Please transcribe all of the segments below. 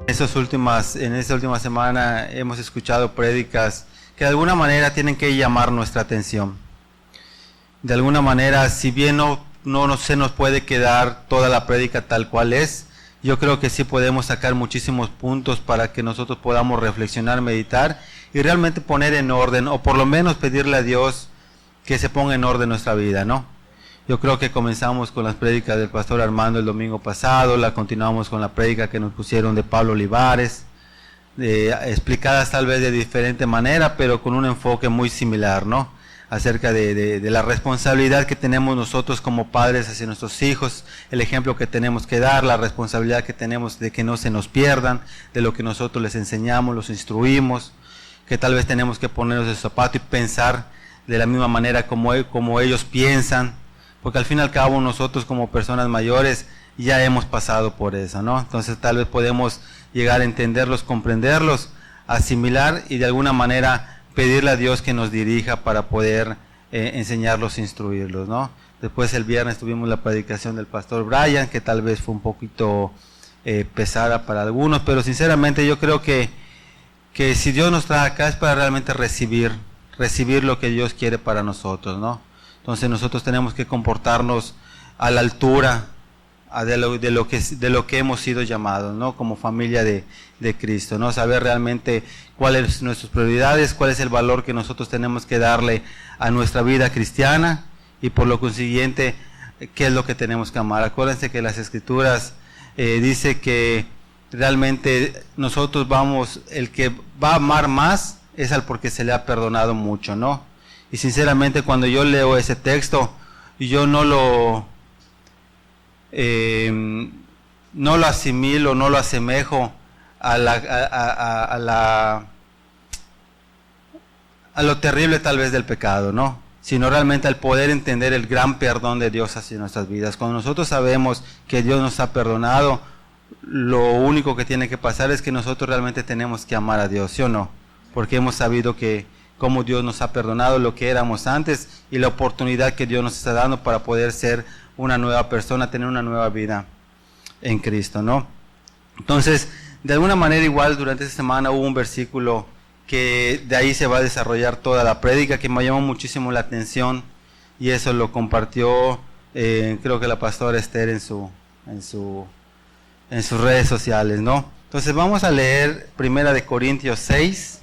En esta última semana hemos escuchado prédicas que de alguna manera tienen que llamar nuestra atención. De alguna manera, si bien no se nos puede quedar toda la prédica tal cual es, yo creo que sí podemos sacar muchísimos puntos para que nosotros podamos reflexionar, meditar y realmente poner en orden, o por lo menos pedirle a Dios que se ponga en orden nuestra vida, ¿no? Yo creo que comenzamos con las prédicas del pastor Armando el domingo pasado, la continuamos con la prédica que nos pusieron de Pablo Olivares, explicadas tal vez de diferente manera, pero con un enfoque muy similar, ¿no? Acerca de la responsabilidad que tenemos nosotros como padres hacia nuestros hijos, el ejemplo que tenemos que dar, la responsabilidad que tenemos de que no se nos pierdan, de lo que nosotros les enseñamos, los instruimos, que tal vez tenemos que ponernos el zapato y pensar de la misma manera como ellos piensan, porque al fin y al cabo nosotros como personas mayores ya hemos pasado por eso, ¿no? Entonces tal vez podemos llegar a entenderlos, comprenderlos, asimilar y de alguna manera pedirle a Dios que nos dirija para poder enseñarlos, instruirlos, ¿no? Después el viernes tuvimos la predicación del pastor Brian, que tal vez fue un poquito pesada para algunos, pero sinceramente yo creo que si Dios nos trae acá es para realmente recibir lo que Dios quiere para nosotros, ¿no? Entonces nosotros tenemos que comportarnos a la altura de lo que hemos sido llamados, ¿no? Como familia de Cristo, ¿no? Saber realmente cuáles son nuestras prioridades, cuál es el valor que nosotros tenemos que darle a nuestra vida cristiana y por lo consiguiente, qué es lo que tenemos que amar. Acuérdense que las Escrituras dice que realmente nosotros el que va a amar más es al porque se le ha perdonado mucho, ¿no? Y sinceramente cuando yo leo ese texto, yo no lo asimilo, no lo asemejo a lo terrible tal vez del pecado, ¿no? Sino realmente al poder entender el gran perdón de Dios hacia nuestras vidas. Cuando nosotros sabemos que Dios nos ha perdonado, lo único que tiene que pasar es que nosotros realmente tenemos que amar a Dios, ¿sí o no? Porque hemos sabido cómo Dios nos ha perdonado lo que éramos antes y la oportunidad que Dios nos está dando para poder ser una nueva persona, tener una nueva vida en Cristo, ¿no? Entonces, de alguna manera igual durante esta semana hubo un versículo que de ahí se va a desarrollar toda la prédica que me llamó muchísimo la atención y eso lo compartió creo que la pastora Esther en sus redes sociales, ¿no? Entonces vamos a leer 1 Corintios 6.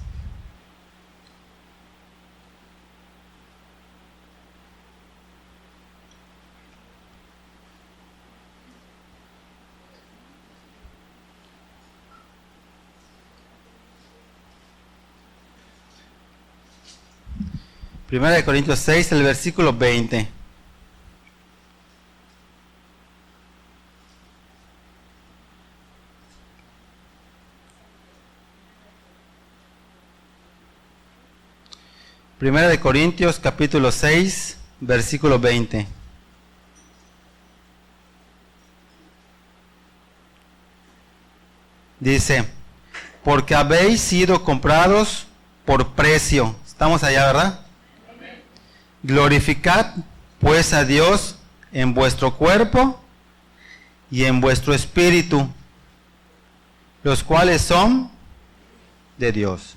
Primera de Corintios 6, el versículo 20. Primera de Corintios, capítulo 6, versículo 20. Dice, porque habéis sido comprados por precio. Estamos allá, ¿verdad? Glorificad pues a Dios en vuestro cuerpo y en vuestro espíritu, los cuales son de Dios.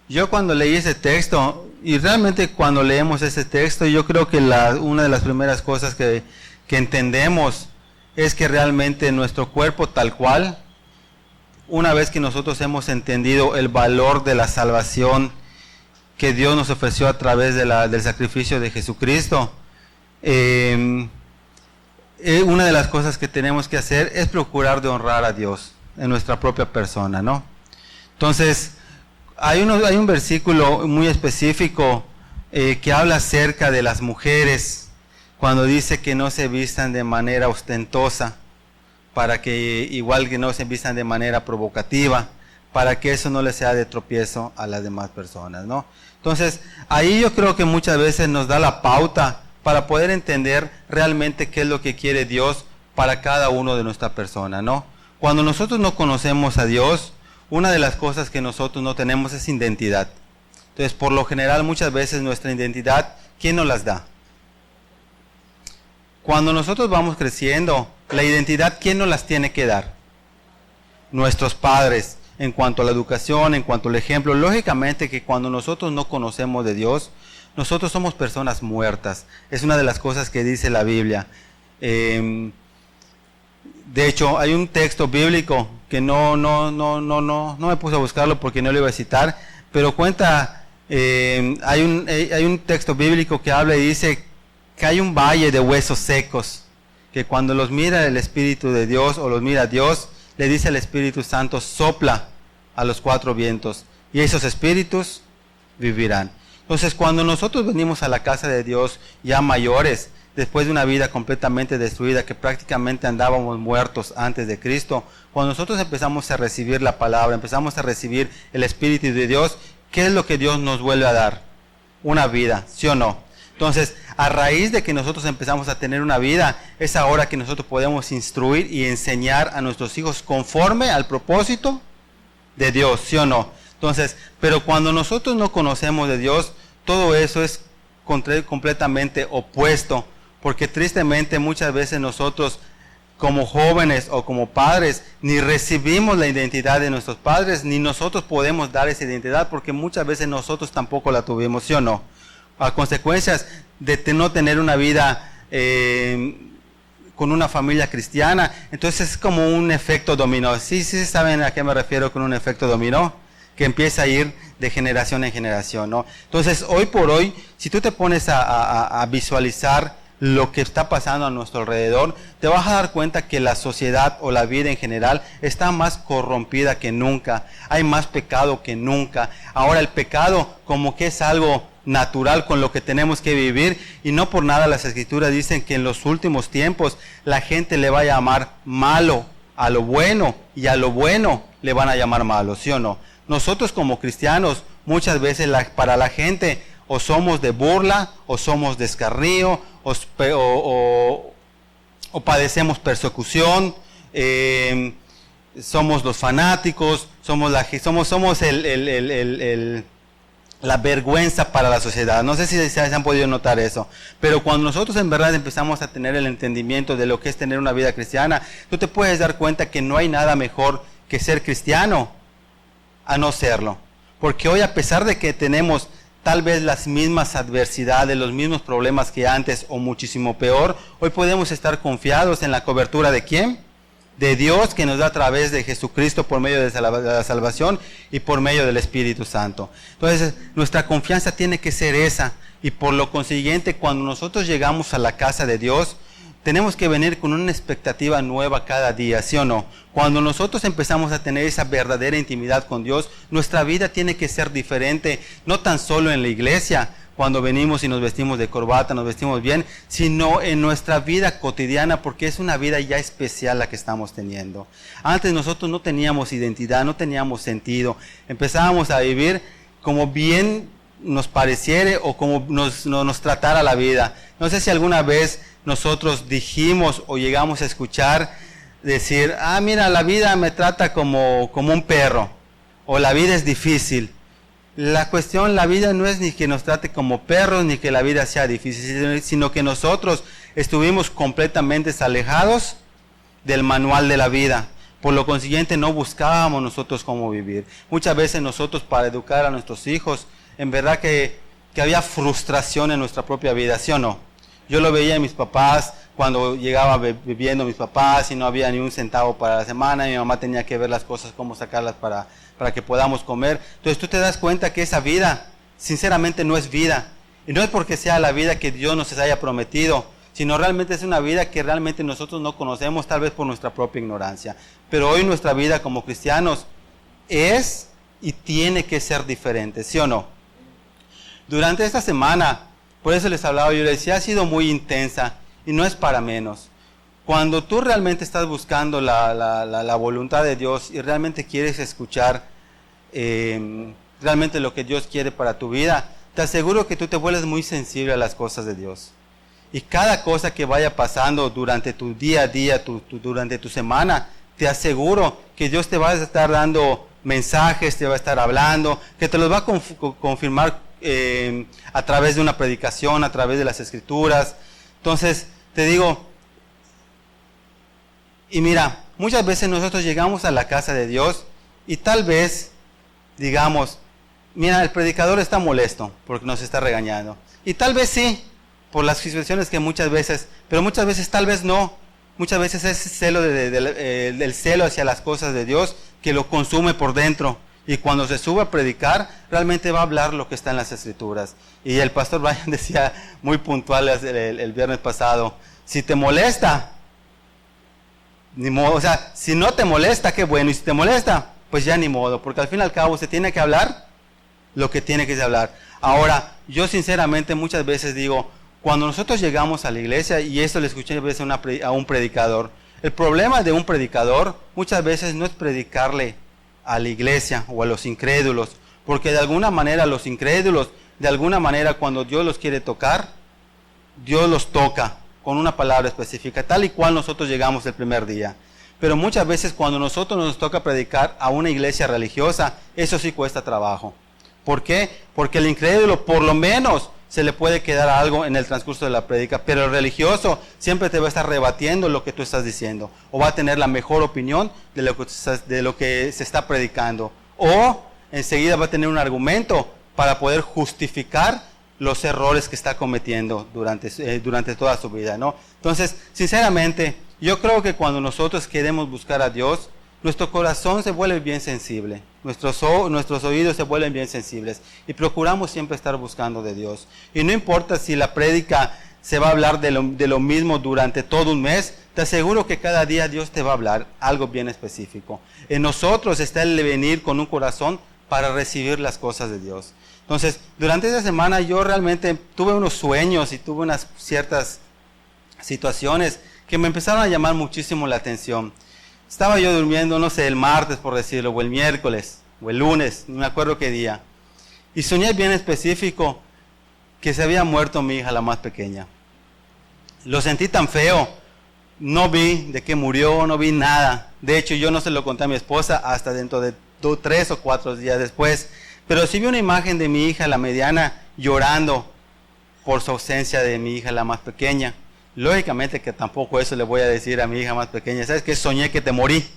Yo cuando leí ese texto, y realmente cuando leemos ese texto, yo creo que una de las primeras cosas que entendemos es que realmente nuestro cuerpo tal cual, una vez que nosotros hemos entendido el valor de la salvación que Dios nos ofreció a través del sacrificio de Jesucristo, una de las cosas que tenemos que hacer es procurar de honrar a Dios en nuestra propia persona, ¿no? Entonces, hay un versículo muy específico que habla acerca de las mujeres, cuando dice que no se vistan de manera ostentosa, para que igual que no se vistan de manera provocativa, para que eso no les sea de tropiezo a las demás personas, ¿no? Entonces, ahí yo creo que muchas veces nos da la pauta para poder entender realmente qué es lo que quiere Dios para cada uno de nuestra persona, ¿no? Cuando nosotros no conocemos a Dios, una de las cosas que nosotros no tenemos es identidad. Entonces, por lo general, muchas veces nuestra identidad, ¿quién nos las da? Cuando nosotros vamos creciendo, la identidad, ¿quién nos las tiene que dar? nuestros padres en cuanto a la educación, en cuanto al ejemplo. Lógicamente que cuando nosotros no conocemos de Dios, nosotros somos personas muertas. Es una de las cosas que dice la Biblia. De hecho, hay un texto bíblico que no me puse a buscarlo porque no lo iba a citar, pero cuenta, hay un texto bíblico que habla y dice que hay un valle de huesos secos, que cuando los mira el Espíritu de Dios o los mira Dios, le dice al Espíritu Santo, sopla a los cuatro vientos y esos espíritus vivirán. Entonces, cuando nosotros venimos a la casa de Dios ya mayores, después de una vida completamente destruida, que prácticamente andábamos muertos antes de Cristo, cuando nosotros empezamos a recibir la palabra, empezamos a recibir el Espíritu de Dios, ¿qué es lo que Dios nos vuelve a dar? Una vida, ¿sí o no? Entonces, a raíz de que nosotros empezamos a tener una vida, es ahora que nosotros podemos instruir y enseñar a nuestros hijos conforme al propósito de Dios, ¿sí o no? Entonces, pero cuando nosotros no conocemos de Dios, todo eso es completamente opuesto, porque tristemente muchas veces nosotros como jóvenes o como padres ni recibimos la identidad de nuestros padres, ni nosotros podemos dar esa identidad, porque muchas veces nosotros tampoco la tuvimos, ¿sí o no? A consecuencias de no tener una vida con una familia cristiana, entonces es como un efecto dominó. Sí saben a qué me refiero con un efecto dominó, que empieza a ir de generación en generación, ¿no? Entonces, hoy por hoy, si tú te pones a visualizar lo que está pasando a nuestro alrededor, te vas a dar cuenta que la sociedad o la vida en general está más corrompida que nunca, hay más pecado que nunca. Ahora el pecado como que es algo natural con lo que tenemos que vivir, y no por nada las escrituras dicen que en los últimos tiempos la gente le va a llamar malo a lo bueno, y a lo bueno le van a llamar malo, ¿sí o no? Nosotros como cristianos muchas veces para la gente o somos de burla, o somos de escarnio, o padecemos persecución, somos los fanáticos, somos la vergüenza para la sociedad. No sé si se han podido notar eso, pero cuando nosotros en verdad empezamos a tener el entendimiento de lo que es tener una vida cristiana, tú te puedes dar cuenta que no hay nada mejor que ser cristiano a no serlo. Porque hoy, a pesar de que tenemos tal vez las mismas adversidades, los mismos problemas que antes o muchísimo peor, hoy podemos estar confiados en la cobertura ¿de quién? De Dios, que nos da a través de Jesucristo por medio de la salvación y por medio del Espíritu Santo. Entonces, nuestra confianza tiene que ser esa, y por lo consiguiente, cuando nosotros llegamos a la casa de Dios, tenemos que venir con una expectativa nueva cada día, ¿sí o no? Cuando nosotros empezamos a tener esa verdadera intimidad con Dios, nuestra vida tiene que ser diferente, no tan solo en la iglesia, cuando venimos y nos vestimos de corbata, nos vestimos bien, sino en nuestra vida cotidiana, porque es una vida ya especial la que estamos teniendo. Antes nosotros no teníamos identidad, no teníamos sentido, empezábamos a vivir como bien nos pareciere o como nos tratara la vida. No sé si alguna vez nosotros dijimos o llegamos a escuchar decir, mira, la vida me trata como un perro, o la vida es difícil. La cuestión, la vida no es ni que nos trate como perros, ni que la vida sea difícil, sino que nosotros estuvimos completamente alejados del manual de la vida. Por lo consiguiente, no buscábamos nosotros cómo vivir. Muchas veces nosotros, para educar a nuestros hijos, en verdad que había frustración en nuestra propia vida, ¿sí o no? Yo lo veía en mis papás, cuando llegaba viviendo mis papás y no había ni un centavo para la semana, y mi mamá tenía que ver las cosas, cómo sacarlas para que podamos comer. Entonces tú te das cuenta que esa vida, sinceramente, no es vida. Y no es porque sea la vida que Dios nos haya prometido, sino realmente es una vida que realmente nosotros no conocemos, tal vez por nuestra propia ignorancia. Pero hoy nuestra vida como cristianos es y tiene que ser diferente, ¿sí o no? Durante esta semana, por eso les hablaba, yo les decía, ha sido muy intensa, y no es para menos. Cuando tú realmente estás buscando la voluntad de Dios y realmente quieres escuchar realmente lo que Dios quiere para tu vida, te aseguro que tú te vuelves muy sensible a las cosas de Dios. Y cada cosa que vaya pasando durante tu día a día, durante tu semana, te aseguro que Dios te va a estar dando mensajes, te va a estar hablando, que te los va a confirmar a través de una predicación, a través de las escrituras. Entonces, te digo, y mira, muchas veces nosotros llegamos a la casa de Dios y tal vez digamos, mira, el predicador está molesto porque nos está regañando. Y tal vez sí, por las situaciones que muchas veces, pero muchas veces tal vez no. Muchas veces es celo el celo hacia las cosas de Dios que lo consume por dentro. Y cuando se sube a predicar, realmente va a hablar lo que está en las Escrituras. Y el pastor Brian decía muy puntual el viernes pasado, si te molesta, ni modo, o sea, si no te molesta, qué bueno, y si te molesta, pues ya ni modo, porque al fin y al cabo se tiene que hablar lo que tiene que hablar. Ahora, yo sinceramente muchas veces digo, cuando nosotros llegamos a la iglesia, y esto le escuché a veces a un predicador, el problema de un predicador muchas veces no es predicarle a la iglesia o a los incrédulos, porque de alguna manera los incrédulos, de alguna manera cuando Dios los quiere tocar, Dios los toca con una palabra específica, tal y cual nosotros llegamos el primer día. Pero muchas veces cuando nosotros nos toca predicar a una iglesia religiosa, eso sí cuesta trabajo. ¿Por qué? Porque el incrédulo por lo menos se le puede quedar algo en el transcurso de la prédica, pero el religioso siempre te va a estar rebatiendo lo que tú estás diciendo, o va a tener la mejor opinión de lo que se está predicando, o enseguida va a tener un argumento para poder justificar los errores que está cometiendo durante toda su vida, ¿no? Entonces, sinceramente, yo creo que cuando nosotros queremos buscar a Dios, nuestro corazón se vuelve bien sensible, nuestros oídos se vuelven bien sensibles y procuramos siempre estar buscando de Dios. Y no importa si la prédica se va a hablar de lo mismo durante todo un mes, te aseguro que cada día Dios te va a hablar algo bien específico. En nosotros está el venir con un corazón para recibir las cosas de Dios. Entonces, durante esa semana yo realmente tuve unos sueños y tuve unas ciertas situaciones que me empezaron a llamar muchísimo la atención. Estaba yo durmiendo, no sé, el martes por decirlo, o el miércoles, o el lunes, no me acuerdo qué día. Y soñé bien específico que se había muerto mi hija, la más pequeña. Lo sentí tan feo, no vi de qué murió, no vi nada. De hecho, yo no se lo conté a mi esposa hasta dentro de 3 o 4 días después. Pero sí vi una imagen de mi hija, la mediana, llorando por su ausencia de mi hija, la más pequeña. Lógicamente que tampoco eso le voy a decir a mi hija más pequeña. ¿Sabes qué? Soñé que te morí.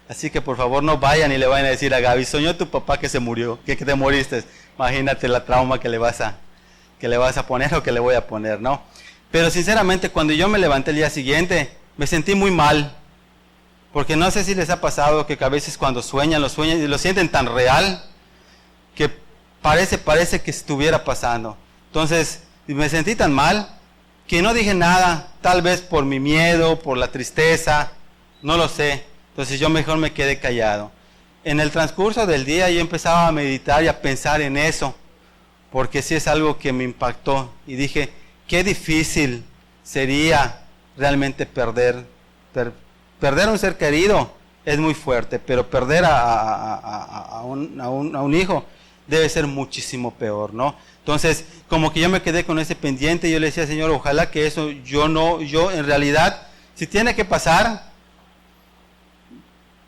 Así que por favor no vayan y le vayan a decir a Gaby, soñó tu papá que se murió, que te moriste. Imagínate la trauma que le vas a poner o que le voy a poner, ¿no? Pero sinceramente cuando yo me levanté el día siguiente, me sentí muy mal. Porque no sé si les ha pasado que a veces cuando sueñan y lo sienten tan real, que parece que estuviera pasando. Entonces me sentí tan mal que no dije nada, tal vez por mi miedo, por la tristeza, no lo sé. Entonces yo mejor me quedé callado. En el transcurso del día yo empezaba a meditar y a pensar en eso, porque sí es algo que me impactó. Y dije, qué difícil sería realmente perder a un ser querido, es muy fuerte, pero perder a un hijo debe ser muchísimo peor, ¿no? Entonces, como que yo me quedé con ese pendiente y yo le decía, Señor, ojalá que eso yo en realidad, si tiene que pasar,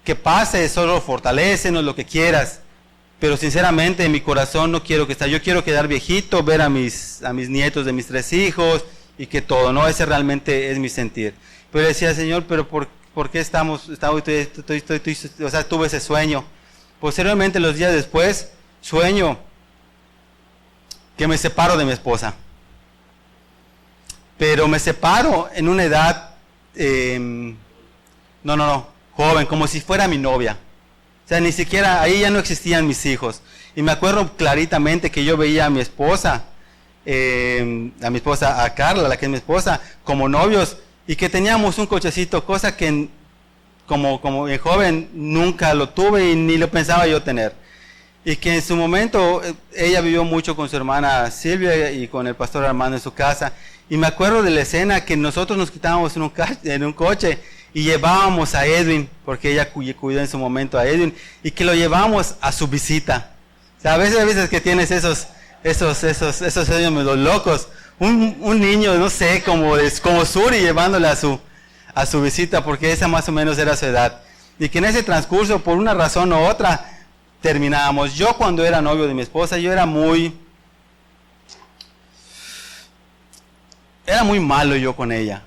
que pase, solo fortalécenos, lo que quieras. Pero sinceramente en mi corazón no quiero que esté, yo quiero quedar viejito, ver a mis nietos de mis 3 hijos y que todo, ¿no? Ese realmente es mi sentir. Pero decía, Señor, pero ¿por qué o sea, tuve ese sueño? Posteriormente, los días después, sueño que me separo de mi esposa. Pero me separo en una edad, joven, como si fuera mi novia. O sea, ni siquiera, ahí ya no existían mis hijos. Y me acuerdo claritamente que yo veía a mi esposa, a Carla, la que es mi esposa, como novios, y que teníamos un cochecito, cosa que como joven nunca lo tuve y ni lo pensaba yo tener. Y que en su momento ella vivió mucho con su hermana Silvia y con el pastor Armando en su casa. Y me acuerdo de la escena que nosotros nos quitábamos en un coche y llevábamos a Edwin, porque ella cuidó en su momento a Edwin, y que lo llevábamos a su visita. O sea, a veces que tienes esos sueños medio locos. Un niño, no sé, como Suri llevándole a su visita, porque esa más o menos era su edad. Y que en ese transcurso, por una razón u otra, terminábamos. Yo cuando era novio de mi esposa, yo era muy malo yo con ella.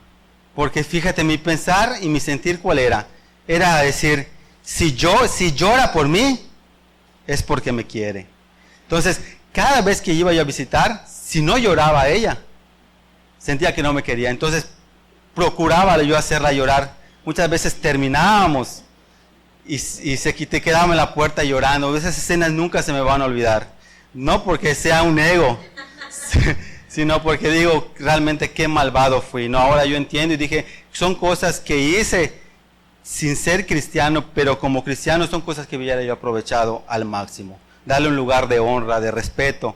Porque fíjate, mi pensar y mi sentir cuál era. era decir, si llora por mí, es porque me quiere. Entonces, cada vez que iba yo a visitar, si no lloraba ella, sentía que no me quería. Entonces, procuraba yo hacerla llorar. Muchas veces terminábamos y te quedaba en la puerta llorando. Esas escenas nunca se me van a olvidar. No porque sea un ego, sino porque digo, realmente qué malvado fui. No, ahora yo entiendo y dije, son cosas que hice sin ser cristiano, pero como cristiano son cosas que hubiera yo aprovechado al máximo. Darle un lugar de honra, de respeto.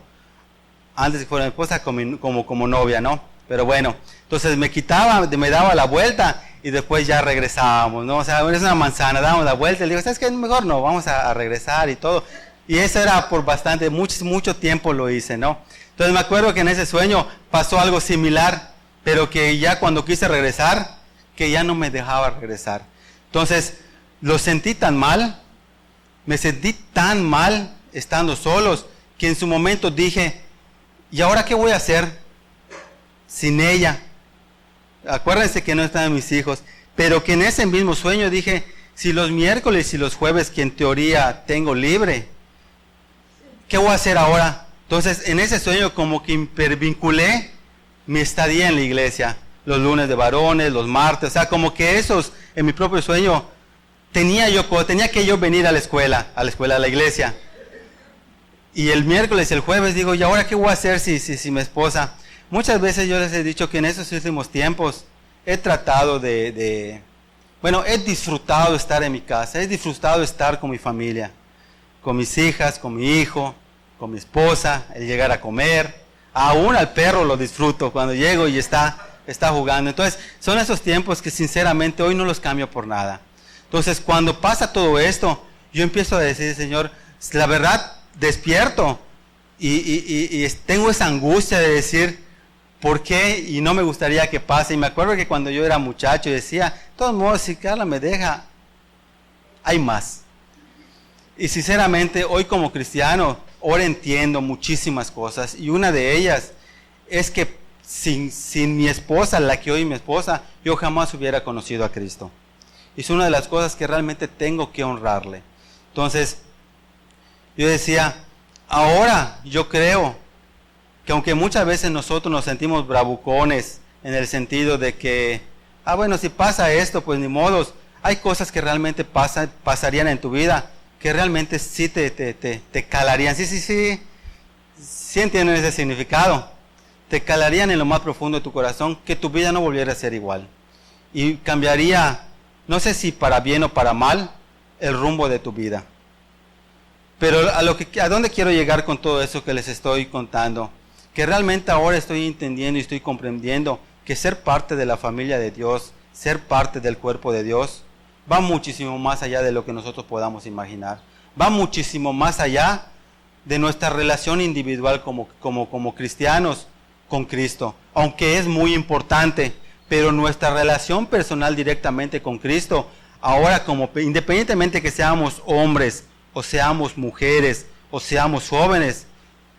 Antes que fuera mi esposa como novia, ¿no? Pero bueno, entonces me daba la vuelta y después ya regresábamos, ¿no? O sea, es una manzana, dábamos la vuelta y le digo, ¿sabes qué? Mejor no, vamos a regresar y todo. Y eso era por mucho tiempo lo hice, ¿no? Entonces me acuerdo que en ese sueño pasó algo similar, pero que ya cuando quise regresar, que ya no me dejaba regresar. Entonces, lo sentí tan mal, me sentí tan mal estando solos, que en su momento dije, ¿y ahora qué voy a hacer sin ella? Acuérdense que no estaban mis hijos, pero que en ese mismo sueño dije, si los miércoles y los jueves que en teoría tengo libre, ¿qué voy a hacer ahora? Entonces, en ese sueño como que hipervinculé mi estadía en la iglesia, los lunes de varones, los martes, o sea, como que esos, en mi propio sueño, tenía que yo venir a la escuela, a la iglesia. Y el miércoles y el jueves digo, ¿y ahora qué voy a hacer si mi esposa? Muchas veces yo les he dicho que en esos últimos tiempos he tratado he disfrutado de estar en mi casa, he disfrutado de estar con mi familia, con mis hijas, con mi hijo, con mi esposa, el llegar a comer. Aún al perro lo disfruto cuando llego y está jugando. Entonces, son esos tiempos que sinceramente hoy no los cambio por nada. Entonces, cuando pasa todo esto, yo empiezo a decir, Señor, la verdad, despierto y tengo esa angustia de decir, ¿por qué? Y no me gustaría que pase. Y me acuerdo que cuando yo era muchacho decía, de todos modos, si Carla me deja, hay más. Y sinceramente, hoy como cristiano, ahora entiendo muchísimas cosas. Y una de ellas es que sin mi esposa, la que hoy es mi esposa, yo jamás hubiera conocido a Cristo. Y es una de las cosas que realmente tengo que honrarle. Entonces, yo decía, ahora yo creo que aunque muchas veces nosotros nos sentimos bravucones en el sentido de que, bueno, si pasa esto, pues ni modos, hay cosas que realmente pasarían en tu vida, que realmente sí te calarían, sí entienden ese significado, te calarían en lo más profundo de tu corazón, que tu vida no volviera a ser igual, y cambiaría, no sé si para bien o para mal, el rumbo de tu vida. Pero a dónde quiero llegar con todo eso que les estoy contando, que realmente ahora estoy entendiendo y estoy comprendiendo que ser parte de la familia de Dios, ser parte del cuerpo de Dios, va muchísimo más allá de lo que nosotros podamos imaginar. Va muchísimo más allá de nuestra relación individual como cristianos con Cristo. Aunque es muy importante, pero nuestra relación personal directamente con Cristo, ahora independientemente que seamos hombres, o seamos mujeres, o seamos jóvenes,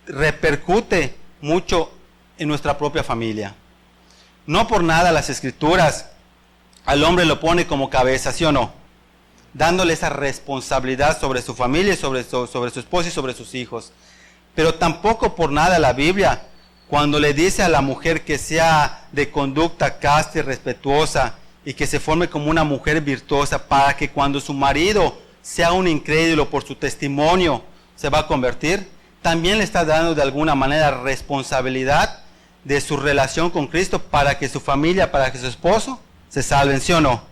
repercute mucho en nuestra propia familia. No por nada las Escrituras al hombre lo pone como cabeza, ¿sí o no? Dándole esa responsabilidad sobre su familia, sobre su esposo y sobre sus hijos. Pero tampoco por nada la Biblia, cuando le dice a la mujer que sea de conducta casta y respetuosa y que se forme como una mujer virtuosa, para que cuando su marido sea un incrédulo por su testimonio se va a convertir, también le está dando de alguna manera responsabilidad de su relación con Cristo para que su familia, para que su esposo se salven, ¿sí o no?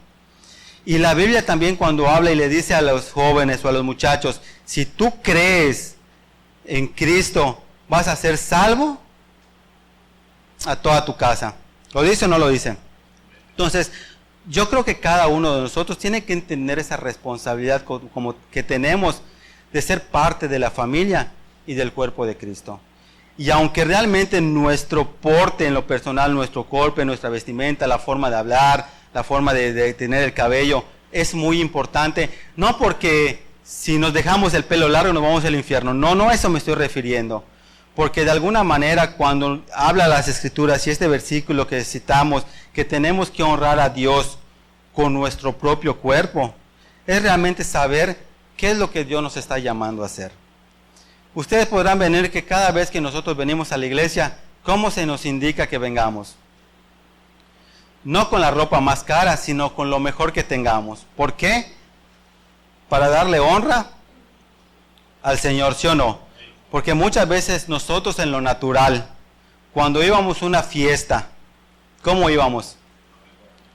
Y la Biblia también cuando habla y le dice a los jóvenes o a los muchachos, si tú crees en Cristo, vas a ser salvo a toda tu casa. ¿Lo dice o no lo dice? Entonces, yo creo que cada uno de nosotros tiene que entender esa responsabilidad como que tenemos de ser parte de la familia y del cuerpo de Cristo. Y aunque realmente nuestro porte en lo personal, nuestro cuerpo, nuestra vestimenta, la forma de hablar, la forma de tener el cabello, es muy importante, no porque si nos dejamos el pelo largo nos vamos al infierno, no a eso me estoy refiriendo, porque de alguna manera cuando habla las Escrituras y este versículo que citamos, que tenemos que honrar a Dios con nuestro propio cuerpo, es realmente saber qué es lo que Dios nos está llamando a hacer. Ustedes podrán venir que cada vez que nosotros venimos a la iglesia, ¿cómo se nos indica que vengamos? No con la ropa más cara, sino con lo mejor que tengamos. ¿Por qué? Para darle honra al Señor, ¿sí o no? Porque muchas veces nosotros en lo natural, cuando íbamos a una fiesta, ¿cómo íbamos?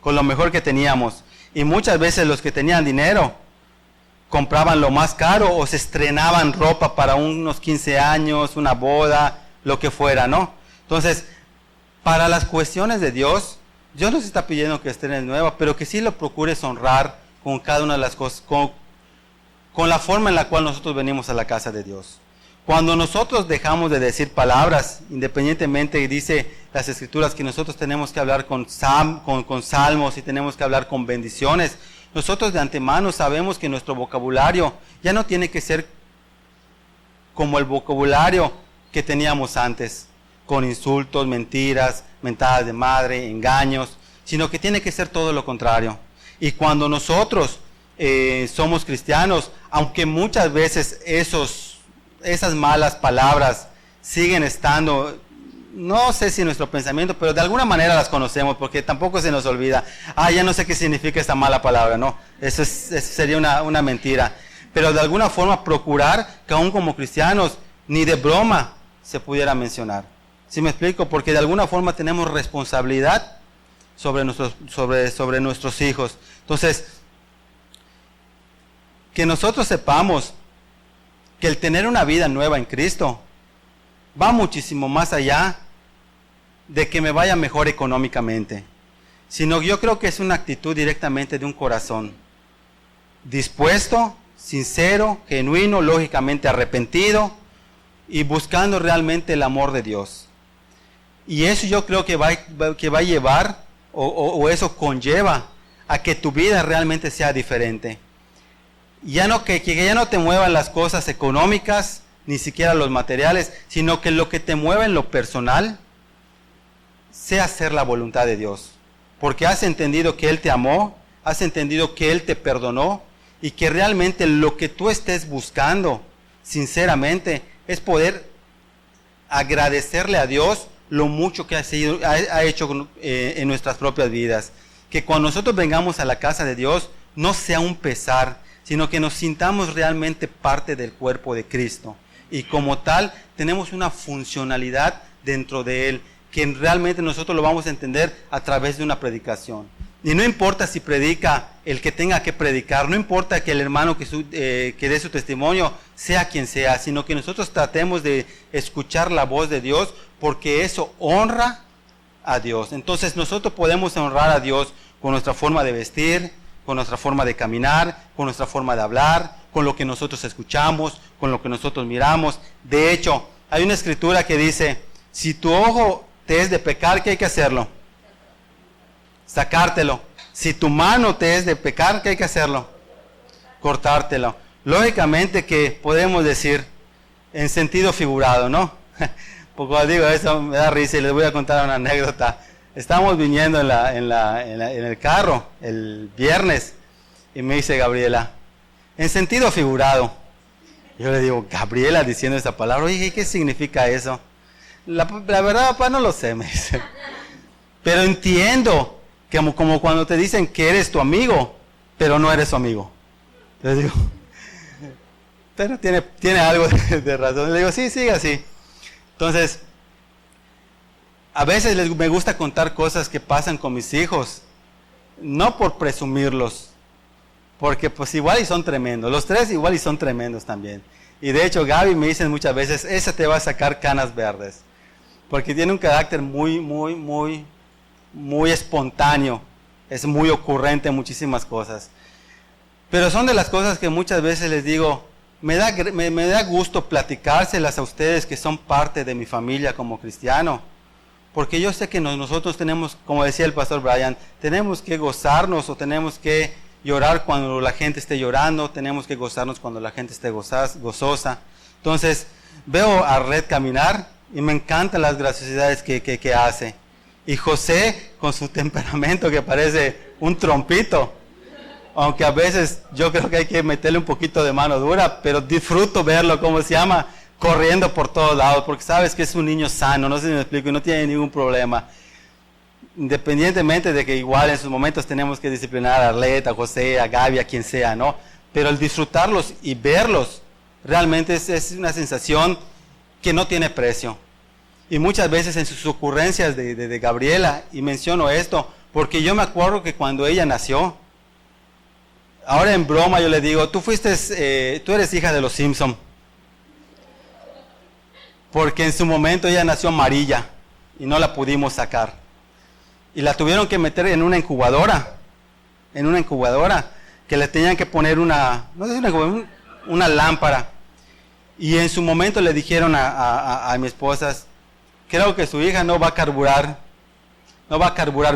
Con lo mejor que teníamos. Y muchas veces los que tenían dinero compraban lo más caro o se estrenaban ropa para unos 15 años, una boda, lo que fuera, ¿no? Entonces, para las cuestiones de Dios, Dios nos está pidiendo que estrenes nueva, pero que sí lo procures honrar con cada una de las cosas, con la forma en la cual nosotros venimos a la casa de Dios. Cuando nosotros dejamos de decir palabras, independientemente, dice las Escrituras que nosotros tenemos que hablar con salmos y tenemos que hablar con bendiciones, nosotros de antemano sabemos que nuestro vocabulario ya no tiene que ser como el vocabulario que teníamos antes, con insultos, mentiras, mentadas de madre, engaños, sino que tiene que ser todo lo contrario. Y cuando nosotros somos cristianos, aunque muchas veces esas malas palabras siguen estando, no sé si en nuestro pensamiento, pero de alguna manera las conocemos, porque tampoco se nos olvida. Ya no sé qué significa esta mala palabra, no, eso sería una mentira. Pero de alguna forma procurar que aún como cristianos, ni de broma se pudiera mencionar. ¿Sí me explico? Porque de alguna forma tenemos responsabilidad sobre nuestros hijos. Entonces, que nosotros sepamos que el tener una vida nueva en Cristo va muchísimo más allá de que me vaya mejor económicamente, sino yo creo que es una actitud directamente de un corazón dispuesto, sincero, genuino, lógicamente arrepentido y buscando realmente el amor de Dios. Y eso yo creo que va a llevar o eso conlleva a que tu vida realmente sea diferente. Ya no que ya no te muevan las cosas económicas, ni siquiera los materiales, sino que lo que te mueva en lo personal sea hacer la voluntad de Dios. Porque has entendido que Él te amó, has entendido que Él te perdonó y que realmente lo que tú estés buscando, sinceramente, es poder agradecerle a Dios lo mucho que ha hecho en nuestras propias vidas. Que cuando nosotros vengamos a la casa de Dios, no sea un pesar, sino que nos sintamos realmente parte del cuerpo de Cristo. Y como tal, tenemos una funcionalidad dentro de Él, que realmente nosotros lo vamos a entender a través de una predicación. Y no importa si predica el que tenga que predicar, no importa que el hermano que dé su testimonio sea quien sea, sino que nosotros tratemos de escuchar la voz de Dios, porque eso honra a Dios. Entonces nosotros podemos honrar a Dios con nuestra forma de vestir, con nuestra forma de caminar, con nuestra forma de hablar, con lo que nosotros escuchamos, con lo que nosotros miramos. De hecho, hay una escritura que dice, si tu ojo te es de pecar, ¿qué hay que hacerlo? Sacártelo. Si tu mano te es de pecar, ¿qué hay que hacerlo? Cortártelo. Lógicamente que podemos decir en sentido figurado, ¿no? Porque digo, eso me da risa y les voy a contar una anécdota. Estábamos viniendo en el carro el viernes y me dice Gabriela, en sentido figurado. Yo le digo, Gabriela diciendo esa palabra, oye, ¿qué significa eso? La verdad, papá, no lo sé, me dice. Pero entiendo que como cuando te dicen que eres tu amigo, pero no eres su amigo. Le digo, pero tiene algo de razón. Le digo, sí, sigue así. Entonces, a veces me gusta contar cosas que pasan con mis hijos, no por presumirlos, porque pues igual y son tremendos, los tres igual y son tremendos también. Y de hecho Gaby me dicen muchas veces, ese te va a sacar canas verdes, porque tiene un carácter muy espontáneo, es muy ocurrente en muchísimas cosas. Pero son de las cosas que muchas veces les digo, me da gusto platicárselas a ustedes que son parte de mi familia como cristiano. Porque yo sé que nosotros tenemos, como decía el pastor Brian, tenemos que gozarnos o tenemos que llorar cuando la gente esté llorando, tenemos que gozarnos cuando la gente esté gozosa. Entonces, veo a Red caminar y me encantan las graciosidades que hace. Y José, con su temperamento que parece un trompito, Aunque a veces yo creo que hay que meterle un poquito de mano dura, pero disfruto verlo, ¿cómo se llama? Corriendo por todos lados, porque sabes que es un niño sano, no sé si me explico, y no tiene ningún problema. Independientemente de que igual en sus momentos tenemos que disciplinar a Arleta, a José, a Gaby, a quien sea, ¿no? Pero el disfrutarlos y verlos realmente es una sensación que no tiene precio. Y muchas veces en sus ocurrencias de Gabriela, y menciono esto, porque yo me acuerdo que cuando ella nació, ahora en broma yo le digo, tú eres hija de los Simpson, porque en su momento ella nació amarilla y no la pudimos sacar. Y la tuvieron que meter en una incubadora, que le tenían que poner una lámpara. Y en su momento le dijeron a mi esposa, creo que su hija no va a carburar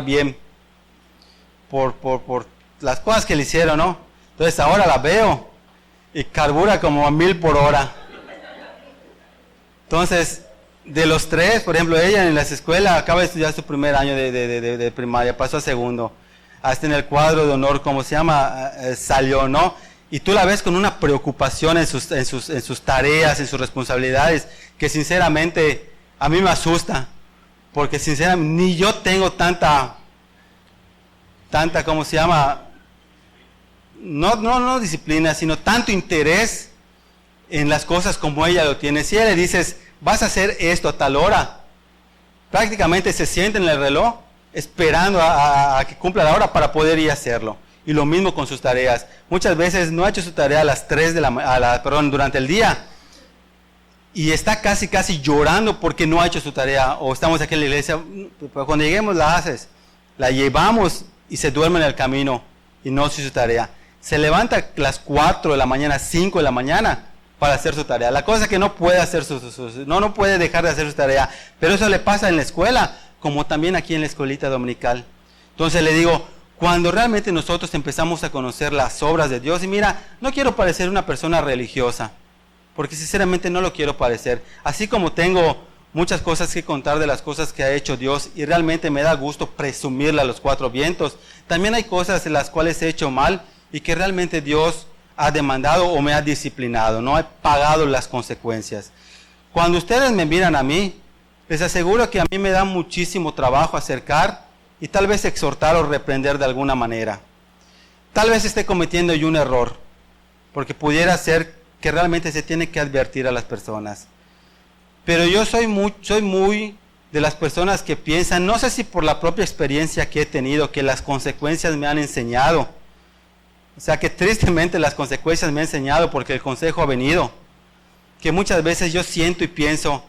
bien por las cosas que le hicieron, ¿no? Entonces ahora la veo y carbura como a 1000 por hora. Entonces, de los tres, por ejemplo, ella en las escuelas acaba de estudiar su primer año de primaria, pasó a segundo, hasta en el cuadro de honor, como se llama, salió, ¿no? Y tú la ves con una preocupación en sus tareas, en sus responsabilidades, que sinceramente a mí me asusta, porque sinceramente ni yo tengo tanta, ¿cómo se llama? No disciplina, sino tanto interés en las cosas como ella lo tiene. Si ella le dices, vas a hacer esto a tal hora, prácticamente se siente en el reloj esperando a que cumpla la hora para poder ir a hacerlo. Y lo mismo con sus tareas. Muchas veces no ha hecho su tarea a las 3 durante el día, y está casi llorando porque no ha hecho su tarea. O estamos aquí en la iglesia, pero cuando lleguemos la haces. La llevamos y se duerme en el camino y no hace su tarea. Se levanta a las 4 de la mañana, 5 de la mañana para hacer su tarea. La cosa es que no puede hacer no puede dejar de hacer su tarea. Pero eso le pasa en la escuela, como también aquí en la escuelita dominical. Entonces le digo, cuando realmente nosotros empezamos a conocer las obras de Dios, y mira, no quiero parecer una persona religiosa, porque sinceramente no lo quiero parecer. Así como tengo muchas cosas que contar de las cosas que ha hecho Dios, y realmente me da gusto presumirle a los 4 vientos, también hay cosas en las cuales he hecho mal, y que realmente Dios ha demandado o me ha disciplinado, no he pagado las consecuencias. Cuando ustedes me miran a mí, les aseguro que a mí me da muchísimo trabajo acercar y tal vez exhortar o reprender de alguna manera. Tal vez esté cometiendo yo un error, porque pudiera ser que realmente se tiene que advertir a las personas. Pero yo soy muy de las personas que piensan, no sé si por la propia experiencia que he tenido, que las consecuencias me han enseñado. O sea que tristemente las consecuencias me han enseñado porque el consejo ha venido. Que muchas veces yo siento y pienso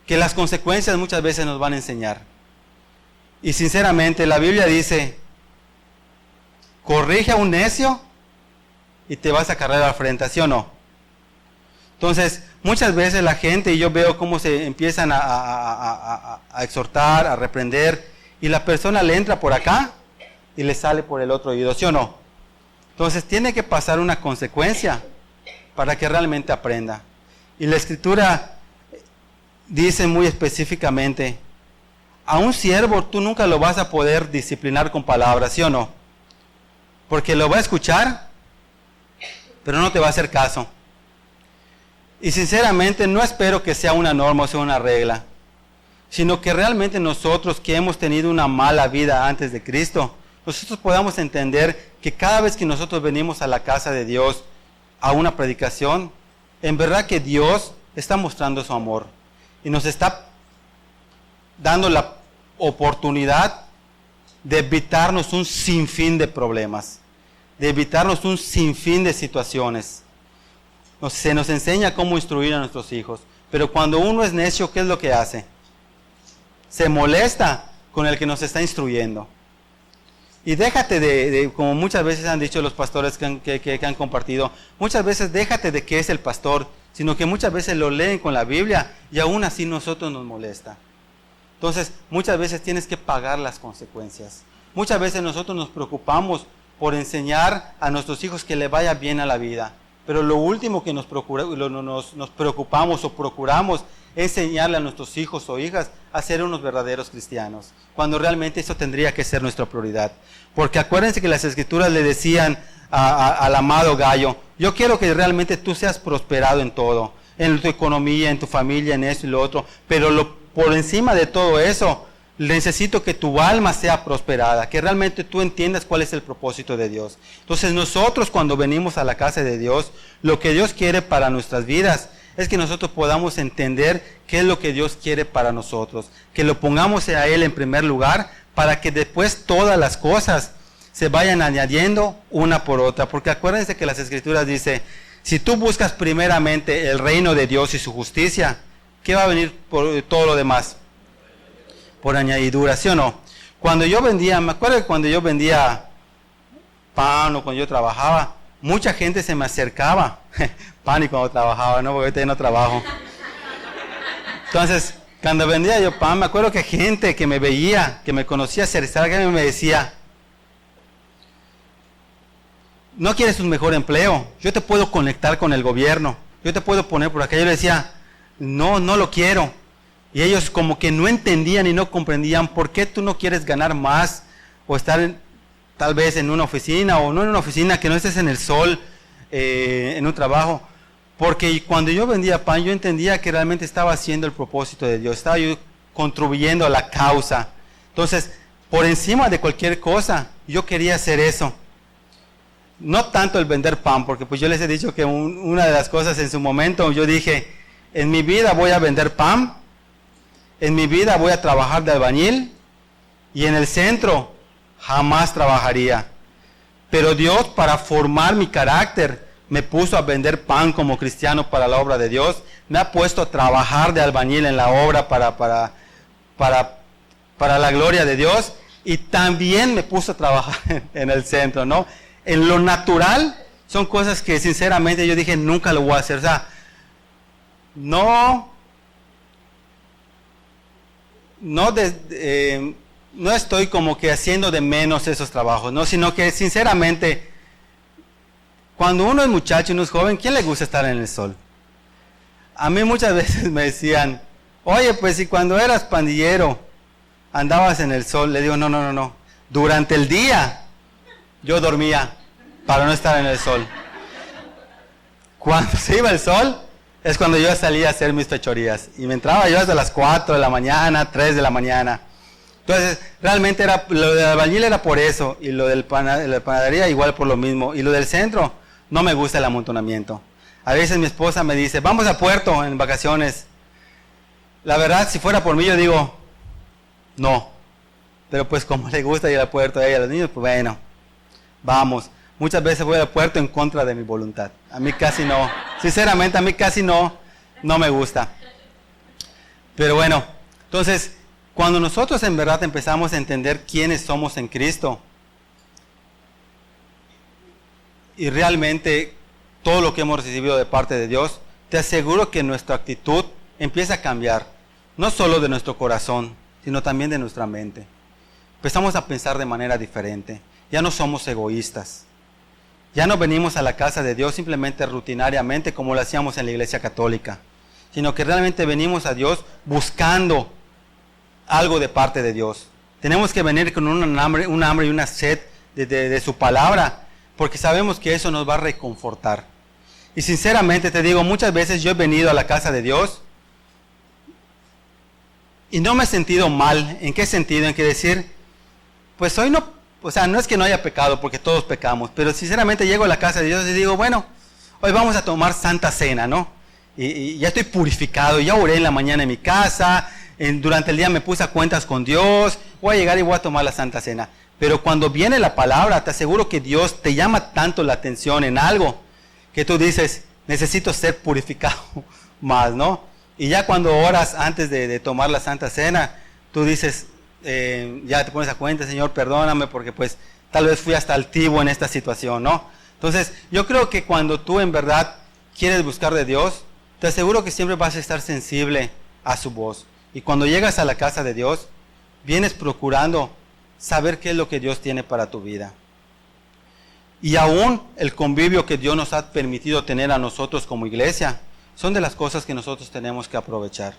que las consecuencias muchas veces nos van a enseñar. Y sinceramente la Biblia dice, corrige a un necio y te vas a cargar al frente, ¿sí o no? Entonces, muchas veces la gente, y yo veo cómo se empiezan a exhortar, a reprender, y la persona le entra por acá y le sale por el otro oído, ¿sí o no? Entonces tiene que pasar una consecuencia para que realmente aprenda. Y la Escritura dice muy específicamente, a un siervo tú nunca lo vas a poder disciplinar con palabras, ¿sí o no? Porque lo va a escuchar, pero no te va a hacer caso. Y sinceramente no espero que sea una norma o sea una regla, sino que realmente nosotros que hemos tenido una mala vida antes de Cristo, nosotros podamos entender que cada vez que nosotros venimos a la casa de Dios, a una predicación, en verdad que Dios está mostrando su amor y nos está dando la oportunidad de evitarnos un sinfín de problemas, de evitarnos un sinfín de situaciones. Se nos enseña cómo instruir a nuestros hijos, pero cuando uno es necio, ¿qué es lo que hace? Se molesta con el que nos está instruyendo. Y déjate como muchas veces han dicho los pastores que han compartido, muchas veces déjate de que es el pastor, sino que muchas veces lo leen con la Biblia y aún así nosotros nos molesta. Entonces, muchas veces tienes que pagar las consecuencias. Muchas veces nosotros nos preocupamos por enseñar a nuestros hijos que le vaya bien a la vida, Pero lo último que nos preocupamos o procuramos es enseñarle a nuestros hijos o hijas a ser unos verdaderos cristianos, cuando realmente eso tendría que ser nuestra prioridad. Porque acuérdense que las Escrituras le decían al amado Gallo, yo quiero que realmente tú seas prosperado en todo, en tu economía, en tu familia, en eso y lo otro, pero por encima de todo eso, necesito que tu alma sea prosperada, que realmente tú entiendas cuál es el propósito de Dios. Entonces nosotros cuando venimos a la casa de Dios, lo que Dios quiere para nuestras vidas es que nosotros podamos entender qué es lo que Dios quiere para nosotros, que lo pongamos a Él en primer lugar para que después todas las cosas se vayan añadiendo una por otra. Porque acuérdense que las Escrituras dicen, si tú buscas primeramente el reino de Dios y su justicia, ¿qué va a venir por todo lo demás? Por añadidura, ¿sí o no? Cuando yo vendía, me acuerdo que cuando yo vendía pan o cuando yo trabajaba, mucha gente se me acercaba. Pan y cuando trabajaba, ¿no? Porque ahorita ya no trabajo. Entonces, cuando vendía yo pan, me acuerdo que gente que me veía, que me conocía, se acercaba y me decía, ¿no quieres un mejor empleo? Yo te puedo conectar con el gobierno. Yo te puedo poner por acá. Yo le decía, no lo quiero. Y ellos como que no entendían y no comprendían por qué tú no quieres ganar más o estar tal vez en una oficina o no en una oficina, que no estés en el sol, en un trabajo. Porque cuando yo vendía pan, yo entendía que realmente estaba haciendo el propósito de Dios, estaba yo contribuyendo a la causa. Entonces, por encima de cualquier cosa, yo quería hacer eso. No tanto el vender pan, porque pues yo les he dicho que una de las cosas en su momento, yo dije, en mi vida voy a vender pan, en mi vida voy a trabajar de albañil y en el centro jamás trabajaría. Pero Dios, para formar mi carácter, me puso a vender pan como cristiano para la obra de Dios. Me ha puesto a trabajar de albañil en la obra para la gloria de Dios. Y también me puso a trabajar en el centro, ¿no? En lo natural son cosas que sinceramente yo dije, nunca lo voy a hacer. O sea, no estoy como que haciendo de menos esos trabajos, ¿no? Sino que sinceramente, cuando uno es muchacho, uno es joven, ¿quién le gusta estar en el sol? A mí muchas veces me decían, oye, pues si cuando eras pandillero andabas en el sol, le digo, no. Durante el día yo dormía para no estar en el sol. Cuando se iba el sol, es cuando yo salía a hacer mis fechorías. Y me entraba yo hasta las 4 de la mañana, 3 de la mañana. Entonces, realmente lo del albañil era por eso. Y lo de la panadería igual por lo mismo. Y lo del centro, no me gusta el amontonamiento. A veces mi esposa me dice, vamos a Puerto en vacaciones. La verdad, si fuera por mí, yo digo, no. Pero pues como le gusta ir a Puerto a ella, a los niños, pues bueno, vamos. Muchas veces voy al puerto en contra de mi voluntad. A mí casi no. Sinceramente, a mí casi no me gusta. Pero bueno, entonces, cuando nosotros en verdad empezamos a entender quiénes somos en Cristo, y realmente todo lo que hemos recibido de parte de Dios, te aseguro que nuestra actitud empieza a cambiar. No solo de nuestro corazón, sino también de nuestra mente. Empezamos a pensar de manera diferente. Ya no somos egoístas. Ya no venimos a la casa de Dios simplemente rutinariamente como lo hacíamos en la iglesia católica, sino que realmente venimos a Dios buscando algo de parte de Dios. Tenemos que venir con un hambre y una sed de su palabra, porque sabemos que eso nos va a reconfortar. Y sinceramente te digo, muchas veces yo he venido a la casa de Dios y no me he sentido mal. ¿En qué sentido? En que decir, pues hoy no, o sea, no es que no haya pecado, porque todos pecamos, pero sinceramente llego a la casa de Dios y digo, bueno, hoy vamos a tomar Santa Cena, ¿no? Y ya estoy purificado, ya oré en la mañana en mi casa, durante el día me puse a cuentas con Dios, voy a llegar y voy a tomar la Santa Cena. Pero cuando viene la palabra, te aseguro que Dios te llama tanto la atención en algo, que tú dices, necesito ser purificado más, ¿no? Y ya cuando oras antes de tomar la Santa Cena, tú dices, ya te pones a cuenta, Señor, perdóname porque pues tal vez fui hasta altivo en esta situación, ¿no? Entonces, yo creo que cuando tú en verdad quieres buscar de Dios, te aseguro que siempre vas a estar sensible a su voz. Y cuando llegas a la casa de Dios, vienes procurando saber qué es lo que Dios tiene para tu vida. y aún el convivio que Dios nos ha permitido tener a nosotros como iglesia, son de las cosas que nosotros tenemos que aprovechar.